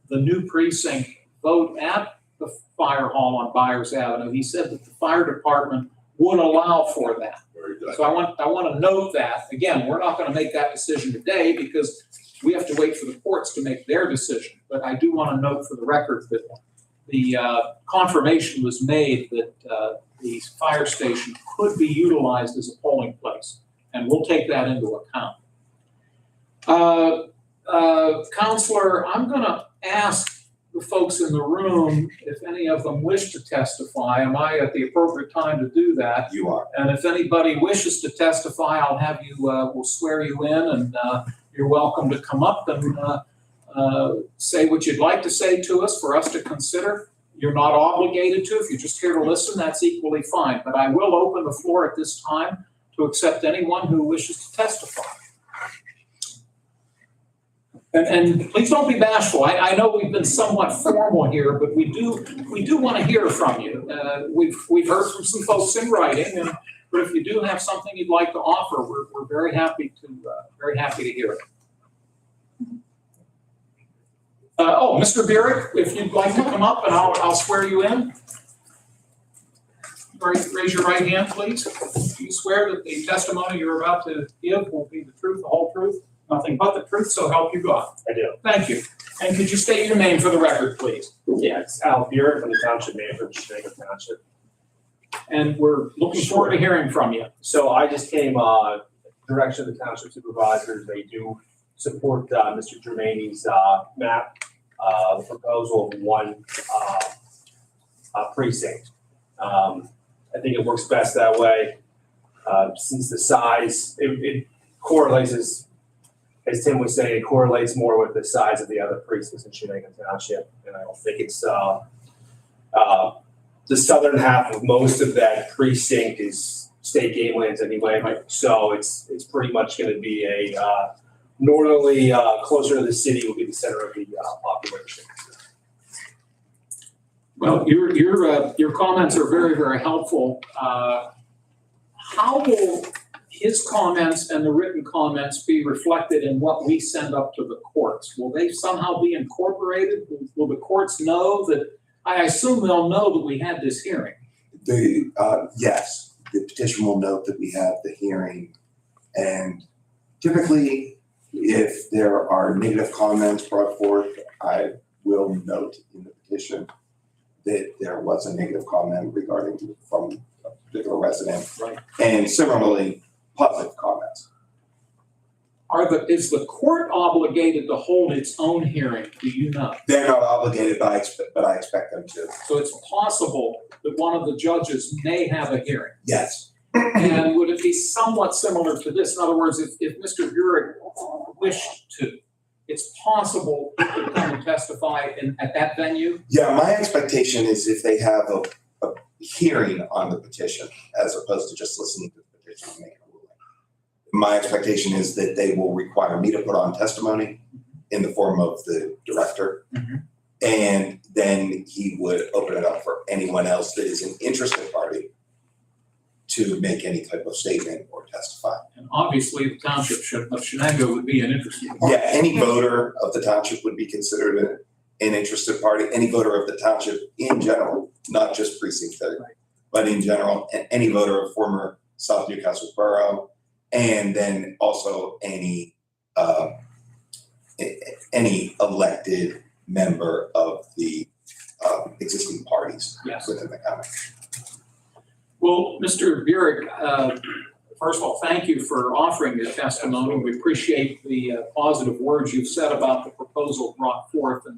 [SPEAKER 1] the new precinct vote at the fire hall on Byers Avenue, he said that the fire department would allow for that.
[SPEAKER 6] Very good.
[SPEAKER 1] So I want to note that, again, we're not going to make that decision today because we have to wait for the courts to make their decision. But I do want to note for the record that the confirmation was made that the fire station could be utilized as a polling place, and we'll take that into account. Counselor, I'm going to ask the folks in the room if any of them wish to testify. Am I at the appropriate time to do that?
[SPEAKER 6] You are.
[SPEAKER 1] And if anybody wishes to testify, I'll have you, we'll swear you in, and you're welcome to come up and say what you'd like to say to us for us to consider. You're not obligated to. If you're just here to listen, that's equally fine. But I will open the floor at this time to accept anyone who wishes to testify. And please don't be bashful. I know we've been somewhat formal here, but we do want to hear from you. We've heard from some folks in writing, but if you do have something you'd like to offer, we're very happy to hear it. Mr. Burek, if you'd like to come up and I'll swear you in. Raise your right hand, please. Do you swear that the testimony you're about to give will be the truth, the whole truth, nothing but the truth, so help you God?
[SPEAKER 7] I do.
[SPEAKER 1] Thank you. And could you state your name for the record, please?
[SPEAKER 7] Yeah, it's Al Burek from the Township Manager of Shenango Township.
[SPEAKER 1] And we're looking forward to hearing from you.
[SPEAKER 7] So I just came, direction of the Township Supervisors. They do support, Mr. Germaini's, map, the proposal of one, precinct. I think it works best that way, since the size, it correlates as Tim was saying, it correlates more with the size of the other precincts in Shenango Township. And I don't think it's, the southern half of most of that precinct is state game lands anyway.
[SPEAKER 1] Right.
[SPEAKER 7] So it's pretty much gonna be a, northerly, closer to the city will be the center of the, population.
[SPEAKER 1] Well, your comments are very, very helpful. How will his comments and the written comments be reflected in what we send up to the courts? Will they somehow be incorporated? Will the courts know that, I assume they'll know that we had this hearing?
[SPEAKER 8] Yes, the petition will note that we have the hearing, and typically, if there are negative comments brought forth, I will note in the petition that there was a negative comment from a particular resident.
[SPEAKER 1] Right.
[SPEAKER 8] And similarly, positive comments.
[SPEAKER 1] Is the court obligated to hold its own hearing? Do you know?
[SPEAKER 8] They're not obligated, but I expect them to.
[SPEAKER 1] So it's possible that one of the judges may have a hearing.
[SPEAKER 8] Yes.
[SPEAKER 1] And would it be somewhat similar to this? In other words, if Mr. Burek wished to, it's possible he could come and testify at that venue?
[SPEAKER 8] Yeah, my expectation is if they have a hearing on the petition, as opposed to just listening to the petition and making a ruling. My expectation is that they will require me to put on testimony in the form of the director.
[SPEAKER 1] Mhm.
[SPEAKER 8] And then he would open it up for anyone else that is an interested party to make any type of statement or testify.
[SPEAKER 1] And obviously, the township of Shenango would be an interested party.
[SPEAKER 8] Yeah, any voter of the township would be considered an interested party. Any voter of the township in general, not just precinct 30, but in general, any voter of former South Newcastle Borough, and then also any elected member of the existing parties
[SPEAKER 1] Yes.
[SPEAKER 8] within the county.
[SPEAKER 1] Well, Mr. Burek, first of all, thank you for offering your testimony. We appreciate the positive words you've said about the proposal brought forth, and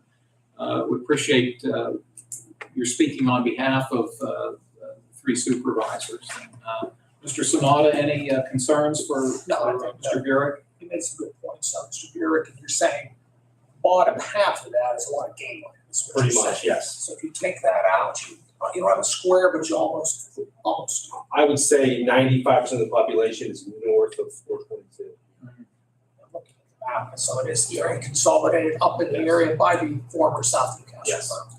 [SPEAKER 1] we appreciate your speaking on behalf of three supervisors. And, Mr. Sanada, any concerns for
[SPEAKER 5] No, I think
[SPEAKER 1] Mr. Burek?
[SPEAKER 5] You made some good points, Mr. Burek, and you're saying bottom half of that is a lot of gate line. is what
[SPEAKER 7] Pretty
[SPEAKER 5] you're
[SPEAKER 7] much,
[SPEAKER 5] saying.
[SPEAKER 7] yes.
[SPEAKER 5] So if you take that out, you don't have a square, but you almost.
[SPEAKER 7] I would say 95% of the population is north of 422.
[SPEAKER 5] I'm looking at the map, so it is the area consolidated up in the area by the former South Newcastle
[SPEAKER 7] Yes.
[SPEAKER 5] firm.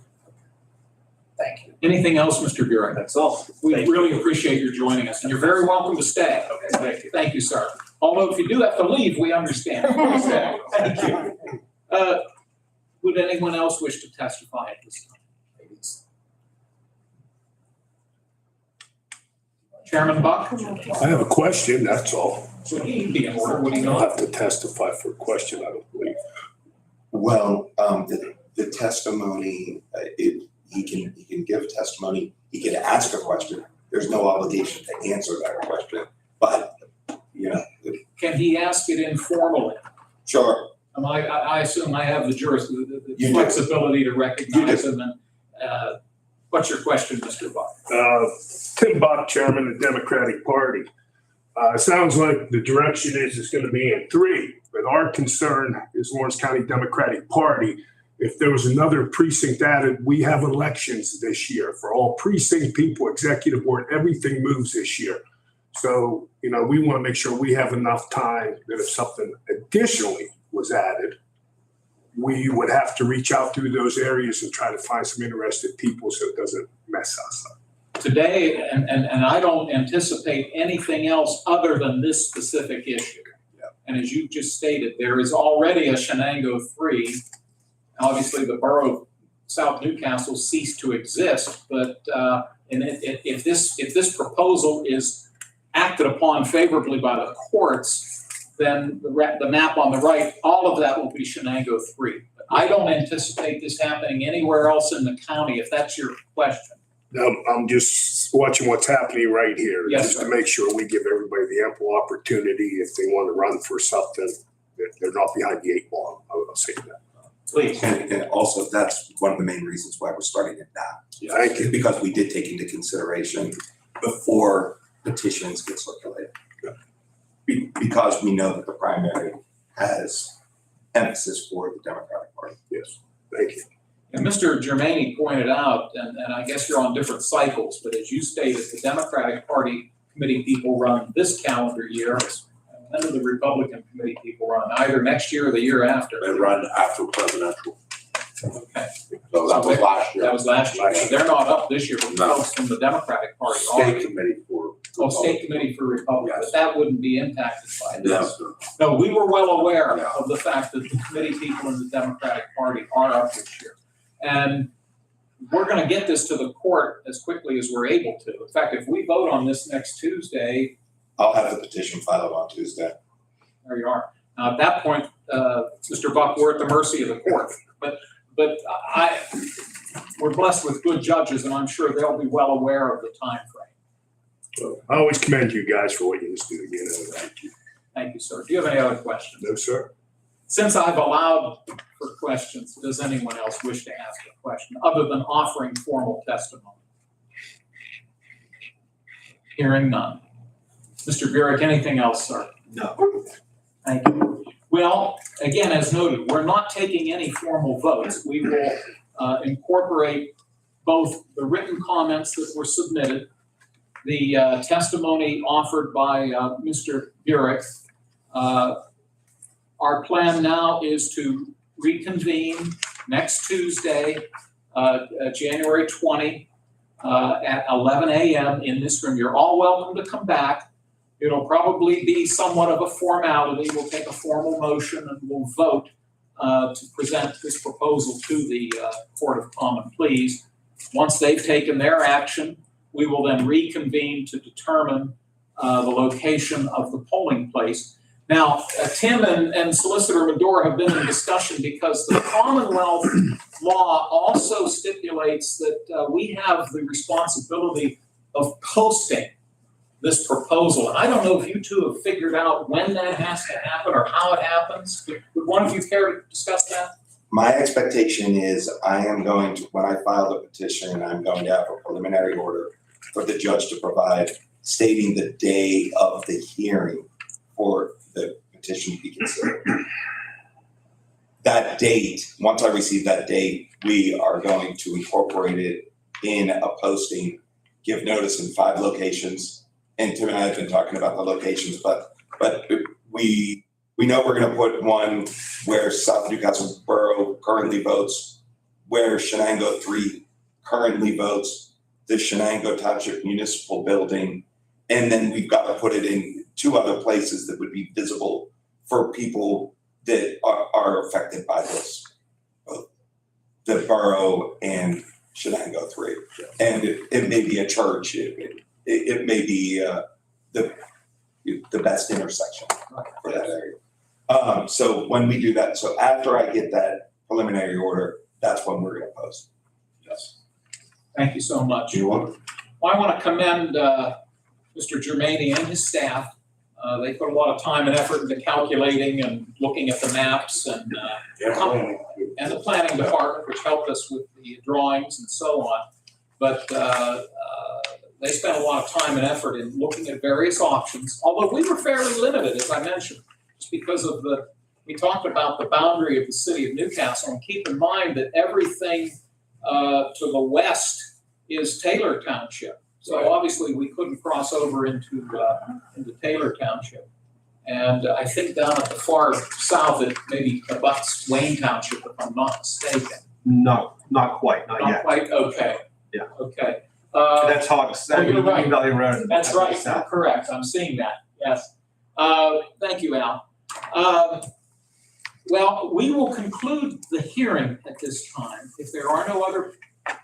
[SPEAKER 5] Thank you.
[SPEAKER 1] Anything else, Mr. Burek?
[SPEAKER 7] That's all.
[SPEAKER 1] We
[SPEAKER 7] Thank you.
[SPEAKER 1] really appreciate your joining us, and you're very welcome to stay.
[SPEAKER 7] Okay, thank you.
[SPEAKER 1] Thank you, sir. Although if you do have to leave, we understand. Stay. Thank you. Would anyone else wish to testify at this time? Chairman Buck?
[SPEAKER 3] I have a question, that's all.
[SPEAKER 1] Would he be in order, would he
[SPEAKER 3] You don't
[SPEAKER 1] not?
[SPEAKER 3] have to testify for a question, I don't believe.
[SPEAKER 8] Well, the testimony, he can give testimony, he can ask a question. There's no obligation to answer that question, but,
[SPEAKER 1] Can he ask it informally?
[SPEAKER 8] sure.
[SPEAKER 1] I assume I have the
[SPEAKER 8] You
[SPEAKER 1] the
[SPEAKER 8] do.
[SPEAKER 1] flexibility to recognize him and, what's your question, Mr. Buck?
[SPEAKER 3] Tim Buck, Chairman of the Democratic Party. Sounds like the direction is it's gonna be in 3, but our concern is Lawrence County Democratic Party. If there was another precinct added, we have elections this year for all precinct people, executive board, everything moves this year. So, we wanna make sure we have enough time that if something additionally was added, we would have to reach out through those areas and try to find some interested people so it doesn't mess us up.
[SPEAKER 1] Today, and I don't anticipate anything else other than this specific issue.
[SPEAKER 8] Yeah.
[SPEAKER 1] And as you just stated, there is already a Shenango 3. Obviously, the borough of South Newcastle ceased to exist, but if this proposal is acted upon favorably by the courts, then the map on the right, all of that will be Shenango 3. But I don't anticipate this happening anywhere else in the county, if that's your question.
[SPEAKER 3] I'm just watching what's happening right here.
[SPEAKER 1] Yes,
[SPEAKER 3] Just
[SPEAKER 1] sir.
[SPEAKER 3] to make sure we give everybody the ample opportunity if they want to run for something, that they're not behind the 8 ball. I'll say that.
[SPEAKER 1] Please.
[SPEAKER 8] And also, that's one of the main reasons why we're starting it now.
[SPEAKER 3] Thank you.
[SPEAKER 8] Because we did take into consideration before petitions get circulated. Because we know that the primary has emphasis for the Democratic Party.
[SPEAKER 3] Yes, thank you.
[SPEAKER 1] And Mr. Germaini pointed out, and I guess you're on different cycles, but as you stated, the Democratic Party committee people run this calendar year, and none of the Republican committee people run either next year or the year after.
[SPEAKER 9] They run after presidential.
[SPEAKER 1] Okay.
[SPEAKER 9] So that was last year.
[SPEAKER 1] That was last year. So they're not up this year, but
[SPEAKER 9] No.
[SPEAKER 1] folks from the Democratic Party are.
[SPEAKER 9] State committee for.
[SPEAKER 1] State committee for Republican, but that wouldn't be impacted by this.
[SPEAKER 9] Yes,
[SPEAKER 1] No, we were well aware
[SPEAKER 9] Yeah.
[SPEAKER 1] of the fact that the committee people in the Democratic Party are up this year. And we're gonna get this to the court as quickly as we're able to. In fact, if we vote on this next Tuesday,
[SPEAKER 8] I'll have the petition filed on Tuesday.
[SPEAKER 1] there you are. Now, at that point, Mr. Buck, we're at the mercy of the court. But we're blessed with good judges, and I'm sure they'll be well aware of the time frame.
[SPEAKER 3] So I always commend you guys for what you just do. Thank you.
[SPEAKER 1] Thank you, sir. Do you have any other questions?
[SPEAKER 3] No, sir.
[SPEAKER 1] Since I've allowed for questions, does anyone else wish to ask a question other than offering formal testimony? Hearing none. Mr. Burek, anything else, sir?
[SPEAKER 8] No.
[SPEAKER 1] Thank you. Well, again, as noted, we're not taking any formal votes. We will incorporate both the written comments that were submitted, the testimony offered by Mr. Burek. Our plan now is to reconvene next Tuesday, January 20, at 11 a.m. in this room. You're all welcome to come back. It'll probably be somewhat of a formality. We'll take a formal motion and we'll vote to present this proposal to the Court of Common Pleas. Once they've taken their action, we will then reconvene to determine the location of the polling place. Now, Tim and Solicitor Medora have been in discussion because the Commonwealth law also stipulates that we have the responsibility of posting this proposal. And I don't know if you two have figured out when that has to happen or how it happens. Would one of you care to discuss that?
[SPEAKER 8] My expectation is I am going to, when I file the petition, I'm going to have a preliminary order for the judge to provide stating the day of the hearing for the petition to be considered. that date, once I receive that date, we are going to incorporate it in a posting, give notice in 5 locations. And Tim and I have been talking about the locations, but we know we're gonna put one where South Newcastle Borough currently votes, where Shenango 3 currently votes, the Shenango Township Municipal Building, and then we've got to put it in 2 other places that would be visible for people that are affected by this, both the borough and Shenango 3. And it may be a church, it may be the best intersection for that area. So when we do that, so after I get that preliminary order, that's when we're gonna post. Yes.
[SPEAKER 1] Thank you so much.
[SPEAKER 8] You want?
[SPEAKER 1] Well, I want to commend Mr. Germaini and his staff. They put a lot of time and effort into calculating and looking at the maps and the planning department, which helped us with the drawings and so on. But they spent a lot of time and effort in looking at various options, although we were fairly limited, as I mentioned, just because of we talked about the boundary of the city of Newcastle, and keep in mind that everything to the west is Taylor Township. So obviously we couldn't cross over into Taylor Township. And I think down at the far south, it maybe abuts Wayne Township, if I'm not mistaken.
[SPEAKER 7] No, not quite, not
[SPEAKER 1] Not
[SPEAKER 7] yet.
[SPEAKER 1] quite, okay.
[SPEAKER 7] Yeah.
[SPEAKER 1] Okay.
[SPEAKER 7] That's Hogs,
[SPEAKER 1] Oh, you're right.
[SPEAKER 7] Valley Road.
[SPEAKER 1] That's right, correct, I'm seeing that, yes. Thank you, Al. Well, we will conclude the hearing at this time, if there are no other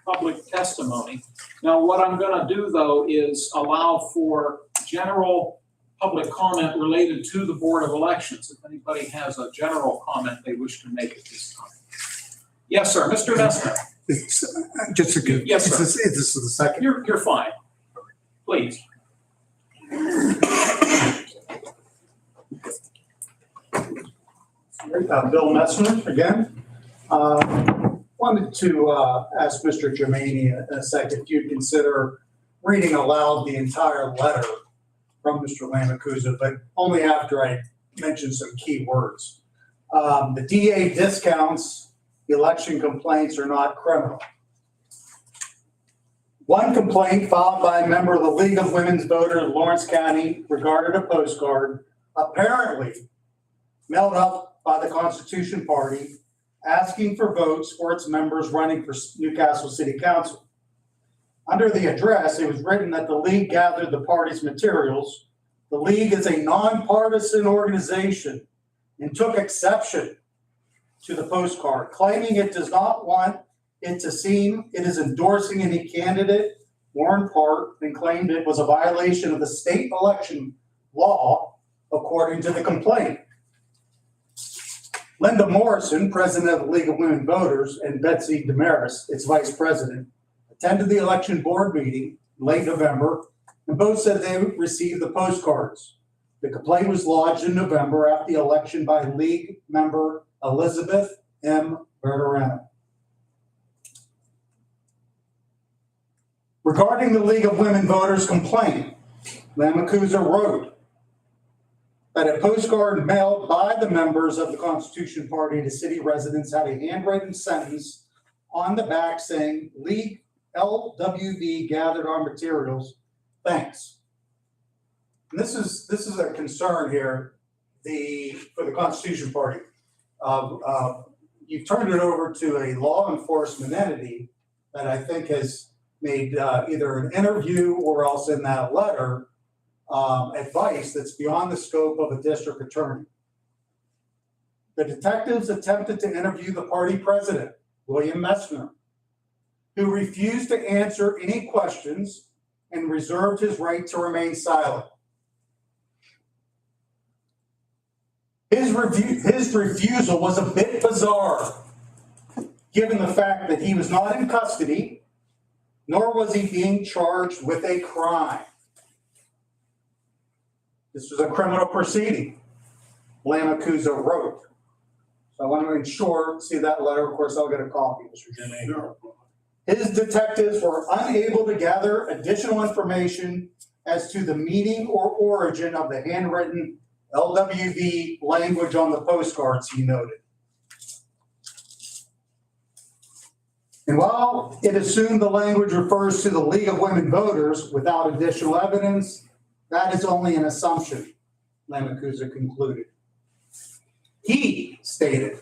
[SPEAKER 1] public testimony. Now, what I'm gonna do, though, is allow for general public comment related to the Board of Elections, if anybody has a general comment they wish to make at this time. Yes, sir, Mr. Messner,
[SPEAKER 2] It's just a.
[SPEAKER 1] Yes, sir.
[SPEAKER 2] This is the second.
[SPEAKER 1] you're fine, please.
[SPEAKER 2] Bill Messner again. Wanted to ask Mr. Germaini a second if you'd consider reading aloud the entire letter from Mr. Lamacuza, but only after I mention some key words. The DA discounts election complaints are not criminal. One complaint filed by a member of the League of Women's Voters of Lawrence County regarded a postcard apparently mailed out by the Constitution Party asking for votes for its members running for Newcastle City Council. Under the address, it was written that the League gathered the party's materials. The League is a nonpartisan organization and took exception to the postcard, claiming it does not want it to seem it is endorsing any candidate or in part, and claimed it was a violation of the state election law, according to the complaint. Linda Morrison, president of the League of Women Voters, and Betsy Damaris, its vice president, attended the election board meeting in late November, and both said they received the postcards. The complaint was lodged in November after the election by League member Elizabeth M. Verderano. Regarding the League of Women Voters complaint, Lamacuza wrote that a postcard mailed by the members of the Constitution Party to city residents had a handwritten sentence on the back saying, League LWV gathered our materials, thanks. And this is a concern here, for the Constitution Party. You've turned it over to a law enforcement entity that I think has made either an interview or else in that letter advice that's beyond the scope of a district attorney. The detectives attempted to interview the party president, William Messner, who refused to answer any questions and reserved his right to remain silent. His refusal was a bit bizarre, given the fact that he was not in custody, nor was he being charged with a crime. This was a criminal proceeding, Lamacuza wrote. So I want to see that letter. Of course, I'll get a copy, Mr. Jimmy. His detectives were unable to gather additional information as to the meaning or origin of the handwritten LWV language on the postcards, he noted. And while it assumed the language refers to the League of Women Voters without additional evidence, that is only an assumption, Lamacusa concluded. He stated,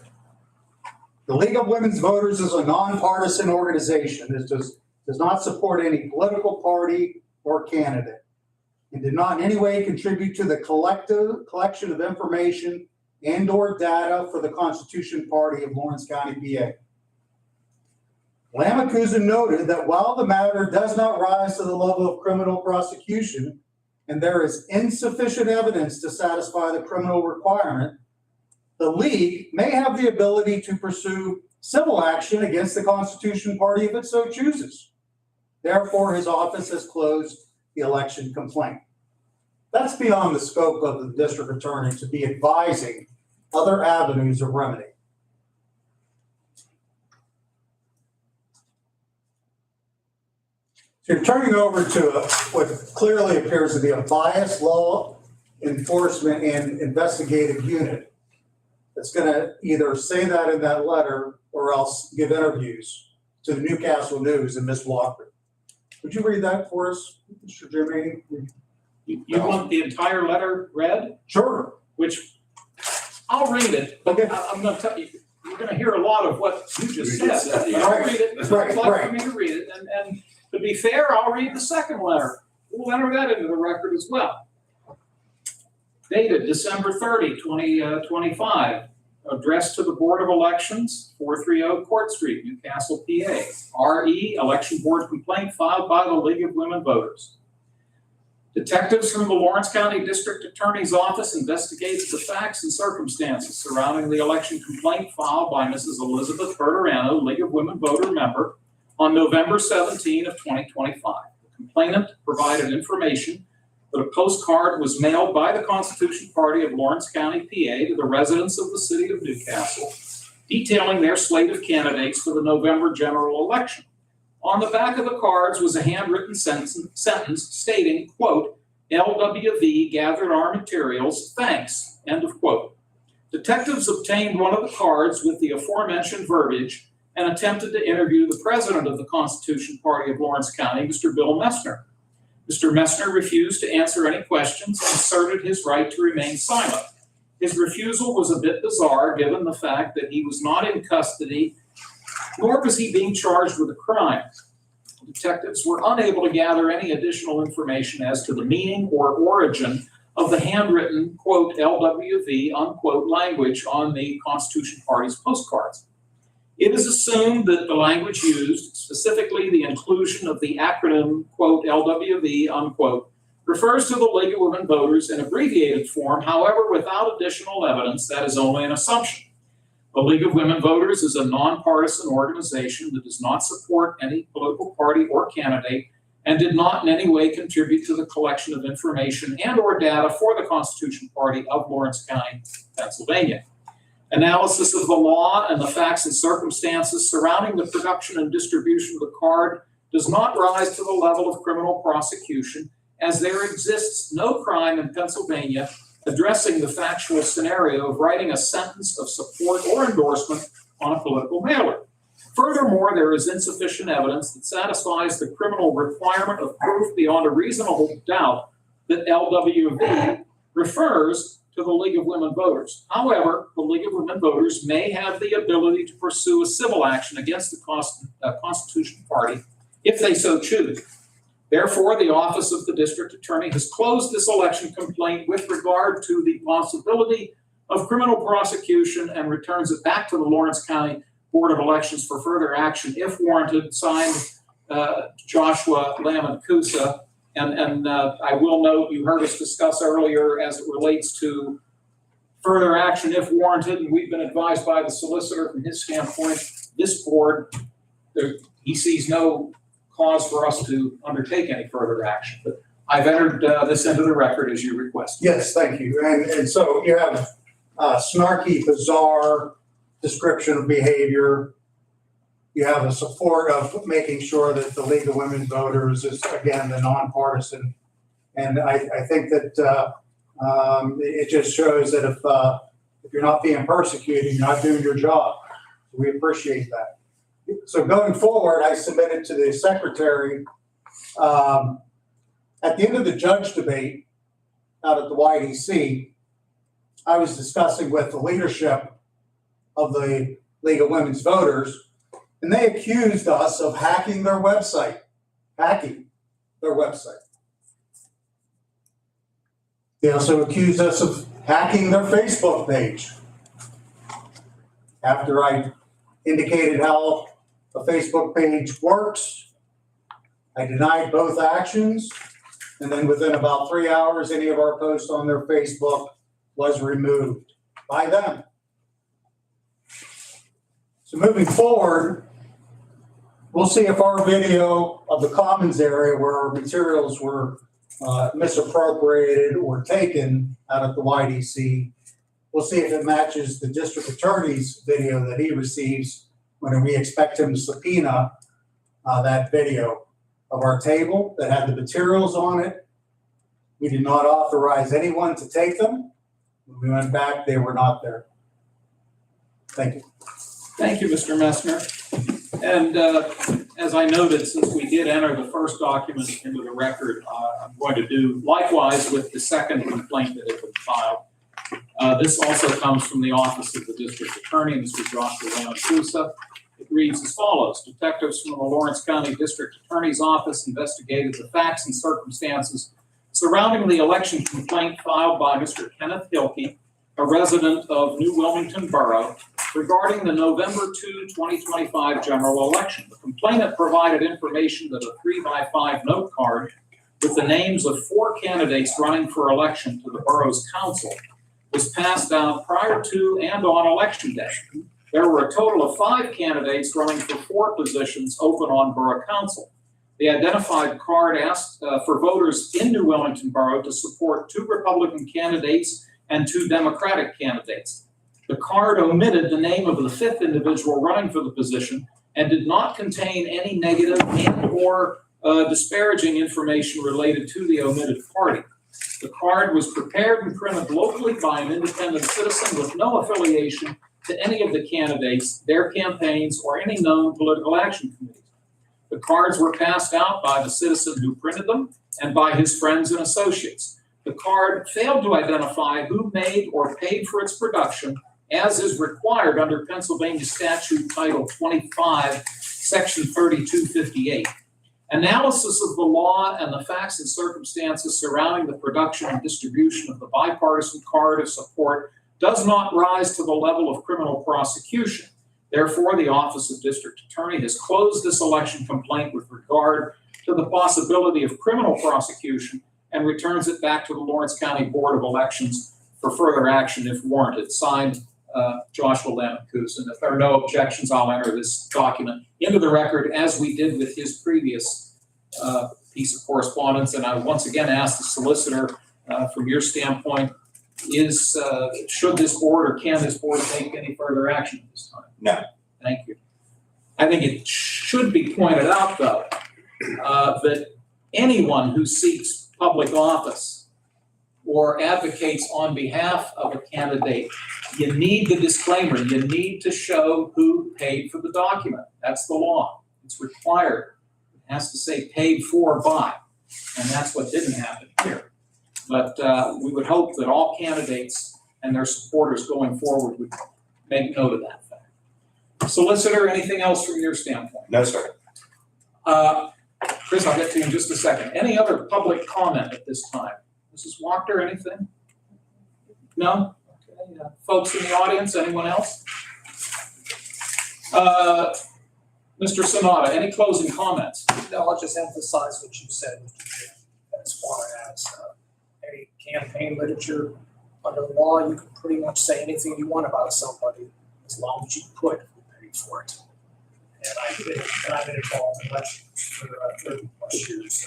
[SPEAKER 2] the League of Women's Voters is a nonpartisan organization that does not support any political party or candidate and did not in any way contribute to the collection of information and or data for the Constitution Party of Lawrence County, PA. Lamacusa noted that while the matter does not rise to the level of criminal prosecution and there is insufficient evidence to satisfy the criminal requirement, the League may have the ability to pursue civil action against the Constitution Party if it so chooses. Therefore, his office has closed the election complaint. That's beyond the scope of the district attorney to be advising other avenues of remedy. So you're turning over to what clearly appears to be a biased law enforcement and investigative unit that's going to either say that in that letter or else give interviews to the Newcastle News and Ms. Walker. Would you read that for us, Mr. Jermaine?
[SPEAKER 1] You want the entire letter read?
[SPEAKER 2] Sure.
[SPEAKER 1] Which, I'll read it, but
[SPEAKER 2] Okay.
[SPEAKER 1] I'm gonna tell you, you're gonna hear a lot of what you just
[SPEAKER 9] You just
[SPEAKER 1] said.
[SPEAKER 9] said,
[SPEAKER 1] I'll read it, it's
[SPEAKER 2] Right,
[SPEAKER 1] like for
[SPEAKER 2] right.
[SPEAKER 1] me to read it, and to be fair, I'll read the second letter. We'll enter that into the record as well. Dated December 30, 2025, addressed to the Board of Elections, 430 Court Street, Newcastle, PA. RE, Election Board complaint filed by the League of Women Voters. Detectives from the Lawrence County District Attorney's Office investigated the facts and circumstances surrounding the election complaint filed by Mrs. Elizabeth Bertorano, League of Women Voter member, on November 17 of 2025. The complainant provided information that a postcard was mailed by the Constitution Party of Lawrence County, PA to the residents of the city of Newcastle, detailing their slate of candidates for the November general election. On the back of the cards was a handwritten sentence stating, quote, LWV gathered our materials, thanks, end of quote. Detectives obtained one of the cards with the aforementioned verbiage and attempted to interview the president of the Constitution Party of Lawrence County, Mr. Bill Messner. Mr. Messner refused to answer any questions and asserted his right to remain silent. His refusal was a bit bizarre given the fact that he was not in custody, nor was he being charged with a crime. Detectives were unable to gather any additional information as to the meaning or origin of the handwritten, quote, LWV, unquote, language on the Constitution Party's postcards. It is assumed that the language used, specifically the inclusion of the acronym, quote, LWV, unquote, refers to the League of Women Voters in abbreviated form. However, without additional evidence, that is only an assumption. The League of Women Voters is a nonpartisan organization that does not support any political party or candidate and did not in any way contribute to the collection of information and or data for the Constitution Party of Lawrence County, Pennsylvania. Analysis of the law and the facts and circumstances surrounding the production and distribution of the card does not rise to the level of criminal prosecution, as there exists no crime in Pennsylvania addressing the factual scenario of writing a sentence of support or endorsement on a political mailer. Furthermore, there is insufficient evidence that satisfies the criminal requirement of proof beyond a reasonable doubt that LWV refers to the League of Women Voters. However, the League of Women Voters may have the ability to pursue a civil action against the Constitution Party if they so choose. Therefore, the Office of the District Attorney has closed this election complaint with regard to the possibility of criminal prosecution and returns it back to the Lawrence County Board of Elections for further action if warranted, signed Joshua Lamacusa. And I will note, you heard us discuss earlier as it relates to further action if warranted, and we've been advised by the solicitor from his standpoint, this board, he sees no cause for us to undertake any further action. But I've entered this into the record as you requested.
[SPEAKER 2] Yes, thank you. And so you have snarky, bizarre description of behavior. You have a support of making sure that the League of Women Voters is, again, the nonpartisan. And I think that it just shows that if you're not being persecuted, you're not doing your job. We appreciate that. So going forward, I submitted to the secretary, at the end of the judge debate out at the YDC, I was discussing with the leadership of the League of Women's Voters, and they accused us of hacking their website. They also accused us of hacking their Facebook page. After I indicated how a Facebook page works, I denied both actions, and then within about 3 hours, any of our posts on their Facebook was removed by them. So moving forward, we'll see if our video of the Commons area where our materials were misappropriated or taken out at the YDC, we'll see if it matches the district attorney's video that he receives when we expect him to subpoena that video of our table that had the materials on it. We did not authorize anyone to take them. When we went back, they were not there. Thank you.
[SPEAKER 1] Thank you, Mr. Messner. And as I noted, since we did enter the first document into the record, I'm going to do likewise with the second complaint that had been filed. This also comes from the Office of the District Attorney, Mr. Joshua Leon-Kusa. It reads as follows. Detectives from the Lawrence County District Attorney's Office investigated the facts and circumstances surrounding the election complaint filed by Mr. Kenneth Hilke, a resident of New Wilmington Borough, regarding the November 2, 2025 general election. The complainant provided information that a 3x5 note card with the names of 4 candidates running for election to the borough's council was passed out prior to and on election day. There were a total of 5 candidates running for 4 positions open on borough council. The identified card asked for voters in New Wilmington Borough to support 2 Republican candidates and 2 Democratic candidates. The card omitted the name of the 5th individual running for the position and did not contain any negative and or disparaging information related to the omitted party. The card was prepared and printed locally by an independent citizen with no affiliation to any of the candidates, their campaigns, or any known political action committees. The cards were passed out by the citizen who printed them and by his friends and associates. The card failed to identify who made or paid for its production, as is required under Pennsylvania Statute Title 25, Section 3258. Analysis of the law and the facts and circumstances surrounding the production and distribution of the bipartisan card of support does not rise to the level of criminal prosecution. Therefore, the Office of District Attorney has closed this election complaint with regard to the possibility of criminal prosecution and returns it back to the Lawrence County Board of Elections for further action if warranted. Signed, Joshua Leon-Kusa. And if there are no objections, I'll enter this document into the record as we did with his previous piece of correspondence. And I once again ask the solicitor, from your standpoint, should this board or can this board take any further action at this time?
[SPEAKER 8] No.
[SPEAKER 1] Thank you. I think it should be pointed out, though, that anyone who seeks public office or advocates on behalf of a candidate, you need the disclaimer. You need to show who paid for the document. That's the law. It's required. It has to say paid for by, and that's what didn't happen here. But we would hope that all candidates and their supporters going forward would make note of that fact. Solicitor, anything else from your standpoint?
[SPEAKER 8] No, sir.
[SPEAKER 1] Chris, I'll get to you in just a second. Any other public comment at this time? Mrs. Walker, anything? No? Okay. Folks in the audience, anyone else? Mr. Sonata, any closing comments?
[SPEAKER 5] No, I'll just emphasize what you said, Mr. Chairman, as far as any campaign literature. Under the law, you can pretty much say anything you want about somebody as long as you put who paid for it. And I've been involved in elections for 30 plus years.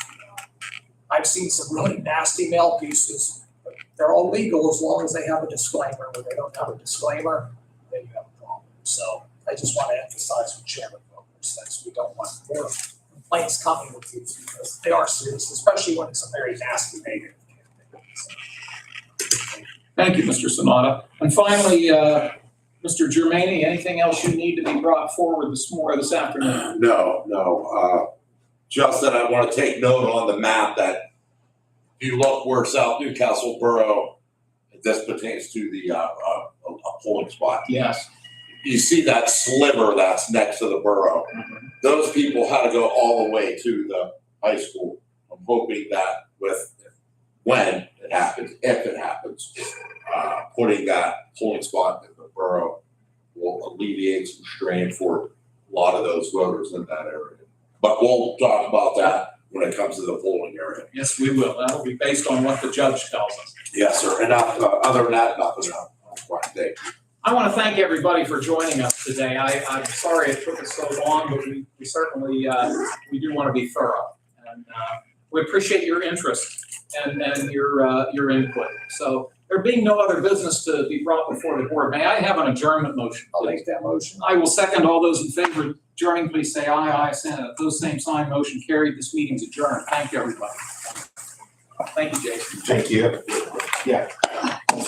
[SPEAKER 5] I've seen some really nasty mail pieces, but they're all legal as long as they have a disclaimer. When they don't have a disclaimer, then you have a problem. So I just want to emphasize what Chairman Bowler says. We don't want more complaints coming with these because they are serious, especially when it's a very nasty negative campaign. So,
[SPEAKER 1] Thank you, Mr. Sonata. And finally, Mr. Mr. Germaini, anything else you need to be brought forward this afternoon?
[SPEAKER 9] No. Just that I want to take note on the map that if you look where South Newcastle Borough, this pertains to the, a polling spot.
[SPEAKER 1] Yes.
[SPEAKER 9] You see that sliver that's next to the borough. Those people had to go all the way to the high school. I'm hoping that when it happens, if it happens, putting that polling spot in the borough will alleviate some strain for a lot of those voters in that area. But we'll talk about that when it comes to the polling area.
[SPEAKER 1] Yes, we will. That'll be based on what the judge tells us.
[SPEAKER 9] Yes, sir. And other than that, nothing else. Thank you.
[SPEAKER 1] I want to thank everybody for joining us today. I'm sorry it took us so long, but we certainly, we do want to be thorough. And we appreciate your interest and your input. So there being no other business to be brought before the board, may I have an adjournment motion?
[SPEAKER 5] I'll
[SPEAKER 1] please?
[SPEAKER 5] make that motion.
[SPEAKER 1] I will second. All those in favor of adjourning, please say aye. Aye. Those same sign, motion carried. This meeting's adjourned. Thank you, everybody. Thank you, Jason.
[SPEAKER 8] Thank you. Yeah.